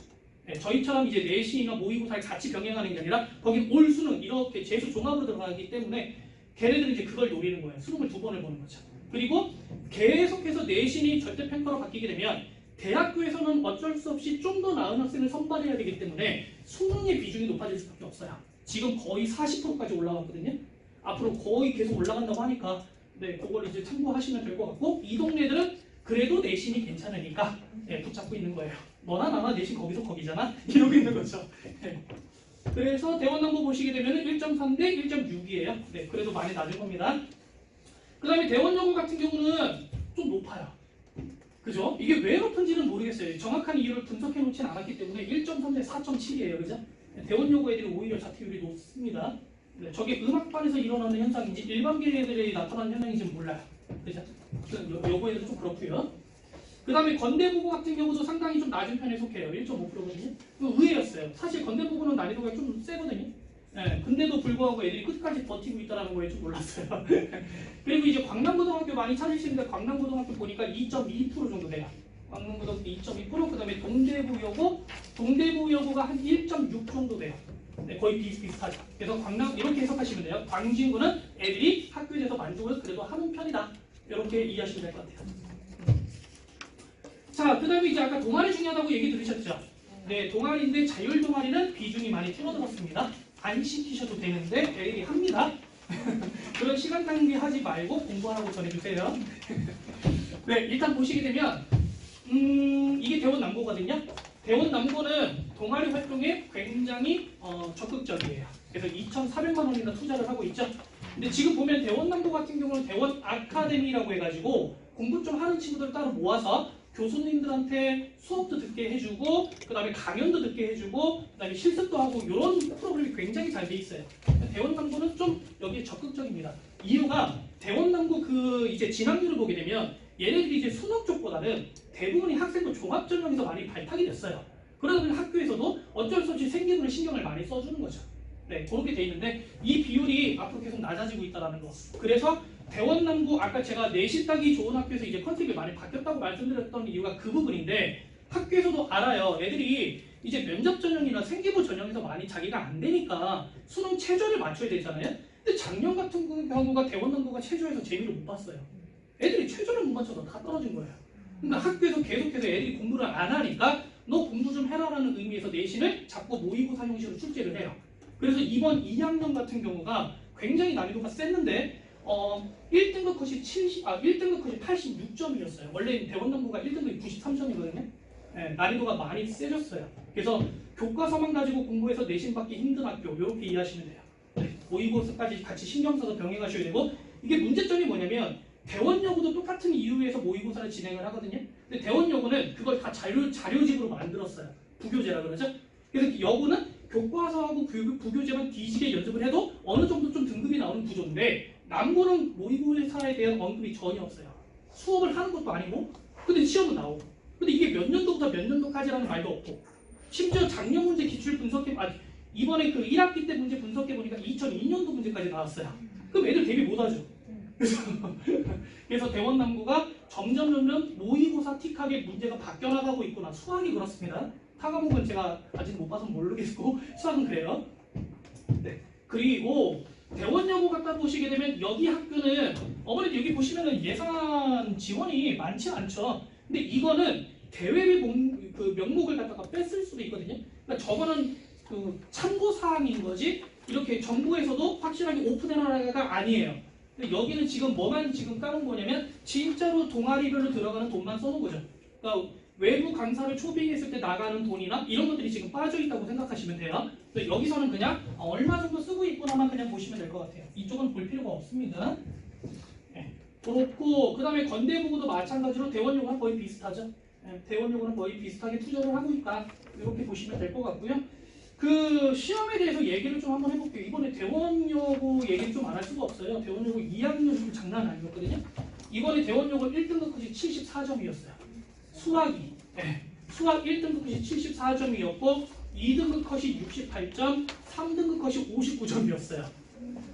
저희처럼 이제 내신이나 모의고사를 같이 병행하는 게 아니라 거기 올 수능 이렇게 재수 종합으로 들어가기 때문에 걔네들은 이제 그걸 노리는 거예요. 수능을 2번을 보는 거죠. 그리고 계속해서 내신이 절대평가로 바뀌게 되면 대학교에서는 어쩔 수 없이 좀 더 나은 학생을 선발해야 되기 때문에 수능의 비중이 높아질 수밖에 없어요. 지금 거의 40%까지 올라갔거든요. 앞으로 거의 계속 올라간다고 하니까 그걸 이제 참고하시면 될 것 같고 이 동네들은 그래도 내신이 괜찮으니까 붙잡고 있는 거예요. 너나 나나 내신 거기서 거기잖아? 이러고 있는 거죠. 그래서 대원남고 보시게 되면 1.3 대 1.6이에요. 그래도 많이 낮은 겁니다. 그 다음에 대원여고 같은 경우는 좀 높아요. 그죠? 이게 왜 높은지는 모르겠어요. 정확한 이유를 분석해 놓진 않았기 때문에 1.3 대 4.7이에요. 그죠? 대원여고 애들이 오히려 자퇴율이 높습니다. 저게 음악반에서 일어나는 현상인지 일반계 애들이 나타나는 현상인지는 몰라요. 그죠? 여고 애들은 좀 그렇고요. 그 다음에 건대부고 같은 경우도 상당히 좀 낮은 편에 속해요. 1.5%거든요. 의외였어요. 사실 건대부고는 난이도가 좀 세거든요. 근데도 불구하고 애들이 끝까지 버티고 있다는 거에 좀 놀랐어요. 그리고 이제 광남고등학교 많이 찾으시는데 광남고등학교 보니까 2.2% 정도 돼요. 광문고등학교 2.2%, 그 다음에 동대부여고가 한 1.6 정도 돼요. 네, 거의 비슷비슷하죠. 그래서 광남 이렇게 해석하시면 돼요. 광진구는 애들이 학교에 대해서 만족을 그래도 하는 편이다. 이렇게 이해하시면 될 것 같아요. 자, 그 다음에 이제 아까 동아리 중요하다고 얘기 들으셨죠? 네, 동아리인데 자율 동아리는 비중이 많이 줄어들었습니다. 안 시키셔도 되는데 애들이 합니다. 그런 시간 낭비하지 말고 공부하라고 전해주세요. 네, 일단 보시게 되면 이게 대원남고거든요. 대원남고는 동아리 활동에 굉장히 적극적이에요. 그래서 2,400만 원이나 투자를 하고 있죠. 근데 지금 보면 대원남고 같은 경우는 대원 아카데미라고 해가지고 공부 좀 하는 친구들 따로 모아서 교수님들한테 수업도 듣게 해주고 그 다음에 강연도 듣게 해주고 그 다음에 실습도 하고 이런 프로그램이 굉장히 잘 돼 있어요. 대원남고는 좀 여기에 적극적입니다. 이유가 대원남고 그 이제 진학률을 보게 되면 얘네들이 이제 수능 쪽보다는 대부분이 학생부 종합전형에서 많이 발탁이 됐어요. 그러다 보니 학교에서도 어쩔 수 없이 생기부를 신경을 많이 써주는 거죠. 네, 그렇게 돼 있는데 이 비율이 앞으로 계속 낮아지고 있다는 거. 그래서 대원남고 아까 제가 내신 따기 좋은 학교에서 이제 컨셉이 많이 바뀌었다고 말씀드렸던 이유가 그 부분인데 학교에서도 알아요. 애들이 이제 면접 전형이나 생기부 전형에서 많이 자기가 안 되니까 수능 최저를 맞춰야 되잖아요. 근데 작년 같은 경우가 대원남고가 최저에서 재미를 못 봤어요. 애들이 최저를 못 맞춰서 다 떨어진 거예요. 그러니까 학교에서 계속해서 애들이 공부를 안 하니까 너 공부 좀 해라라는 의미에서 내신을 자꾸 모의고사 형식으로 출제를 해요. 그래서 이번 2학년 같은 경우가 굉장히 난이도가 셌는데 1등급 컷이 86점이었어요. 원래 대원남고가 1등급이 93점이거든요. 네, 난이도가 많이 세졌어요. 그래서 교과서만 가지고 공부해서 내신 받기 힘든 학교 이렇게 이해하시면 돼요. 네, 모의고사까지 같이 신경 써서 병행하셔야 되고 이게 문제점이 뭐냐면 대원여고도 똑같은 이유에서 모의고사를 진행을 하거든요. 근데 대원여고는 그걸 다 자료집으로 만들었어요. 부교재라 그러죠. 그래서 여고는 교과서하고 부교재만 뒤지게 연습을 해도 어느 정도 좀 등급이 나오는 구조인데 남고는 모의고사에 대한 언급이 전혀 없어요. 수업을 하는 것도 아니고 근데 시험은 나오고 근데 이게 몇 년도부터 몇 년도까지라는 말도 없고 심지어 작년 문제 기출 분석해 이번에 그 1학기 때 문제 분석해 보니까 2002년도 문제까지 나왔어요. 그럼 애들 대비 못하죠. 그래서 대원남고가 점점 모의고사 틱하게 문제가 바뀌어나가고 있구나. 수학이 그렇습니다. 타 과목은 제가 아직 못 봐서 모르겠고 수학은 그래요. 네. 그리고 대원여고 갖다 보시게 되면 여기 학교는 어머니도 여기 보시면은 예산 지원이 많지 않죠. 근데 이거는 대외비 그 명목을 갖다가 뺐을 수도 있거든요. 그러니까 저거는 그 참고 사항인 거지 이렇게 정부에서도 확실하게 오픈해라가 아니에요. 근데 여기는 지금 뭐만 지금 까놓은 거냐면 진짜로 동아리별로 들어가는 돈만 써놓은 거죠. 그러니까 외부 강사를 초빙했을 때 나가는 돈이나 이런 것들이 지금 빠져 있다고 생각하시면 돼요. 그래서 여기서는 그냥 얼마 정도 쓰고 있구나만 그냥 보시면 될 것 같아요. 이쪽은 볼 필요가 없습니다. 네. 그렇고 그 다음에 건대부고도 마찬가지로 대원여고는 거의 비슷하죠. 네. 대원여고는 거의 비슷하게 투자를 하고 있다. 이렇게 보시면 될 것 같고요. 그 시험에 대해서 얘기를 좀 한번 해볼게요. 이번에 대원여고 얘기를 좀 안 할 수가 없어요. 대원여고 2학년 좀 장난 아니었거든요. 이번에 대원여고 1등급 컷이 74점이었어요. 수학이 수학 1등급 컷이 74점이었고 2등급 컷이 68점, 3등급 컷이 59점이었어요.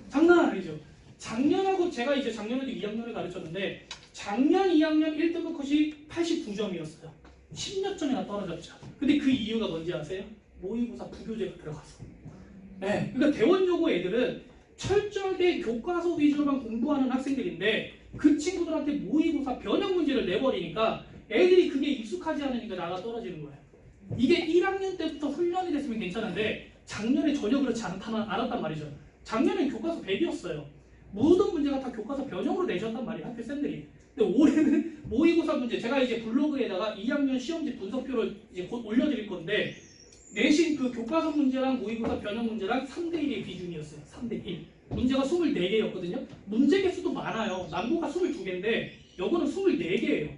장난 아니죠. 작년하고 제가 이제 작년에도 2학년을 가르쳤는데 작년 2학년 1등급 컷이 89점이었어요. 10몇 점이나 떨어졌죠. 근데 그 이유가 뭔지 아세요? 모의고사 부교재가 들어가서. 네, 그러니까 대원여고 애들은 철저하게 교과서 위주로만 공부하는 학생들인데 그 친구들한테 모의고사 변형 문제를 내버리니까 애들이 그게 익숙하지 않으니까 나가 떨어지는 거예요. 이게 1학년 때부터 훈련이 됐으면 괜찮은데 작년에 전혀 그렇지 않았단 말이죠. 작년엔 교과서 100이었어요. 모든 문제가 다 교과서 변형으로 내셨단 말이에요. 학교 쌤들이. 근데 올해는 모의고사 문제 제가 이제 블로그에다가 2학년 시험지 분석표를 이제 곧 올려드릴 건데 내신 그 교과서 문제랑 모의고사 변형 문제랑 3대1의 비중이었어요. 3대1. 문제가 24개였거든요. 문제 개수도 많아요. 남고가 22개인데 여고는 24개예요.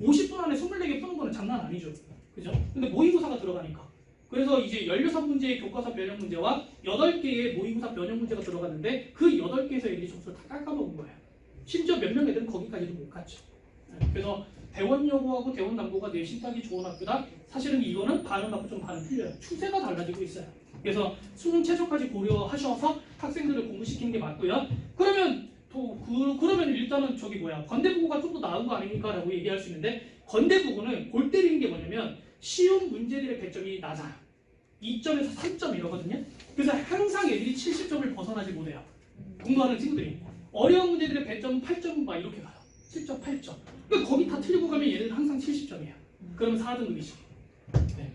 50분 안에 24개 푸는 거는 장난 아니죠. 그죠? 근데 모의고사가 들어가니까. 그래서 이제 16문제의 교과서 변형 문제와 8개의 모의고사 변형 문제가 들어갔는데 그 8개에서 애들이 점수를 다 깎아먹은 거예요. 심지어 몇 명 애들은 거기까지도 못 갔죠. 그래서 대원여고하고 대원남고가 내신 따기 좋은 학교다. 사실은 이거는 반은 맞고 좀 반은 틀려요. 추세가 달라지고 있어요. 그래서 수능 최저까지 고려하셔서 학생들을 공부시키는 게 맞고요. 그러면 그러면 일단은 저기 뭐야 건대부고가 좀 더 나은 거 아닙니까라고 얘기할 수 있는데 건대부고는 골 때리는 게 뭐냐면 쉬운 문제들의 배점이 낮아요. 2점에서 3점 이러거든요. 그래서 항상 애들이 70점을 벗어나지 못해요. 공부하는 친구들이 어려운 문제들의 배점은 8점 막 이렇게 가요. 7점, 8점. 그러니까 거기 다 틀리고 가면 얘들은 항상 70점이에요. 그러면 4등급이죠. 네.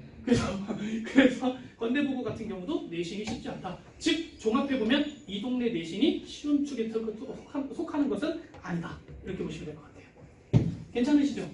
그래서 건대부고 같은 경우도 내신이 쉽지 않다. 즉 종합해보면 이 동네 내신이 쉬운 축에 속하는 것은 아니다. 이렇게 보시면 될 것 같아요. 괜찮으시죠?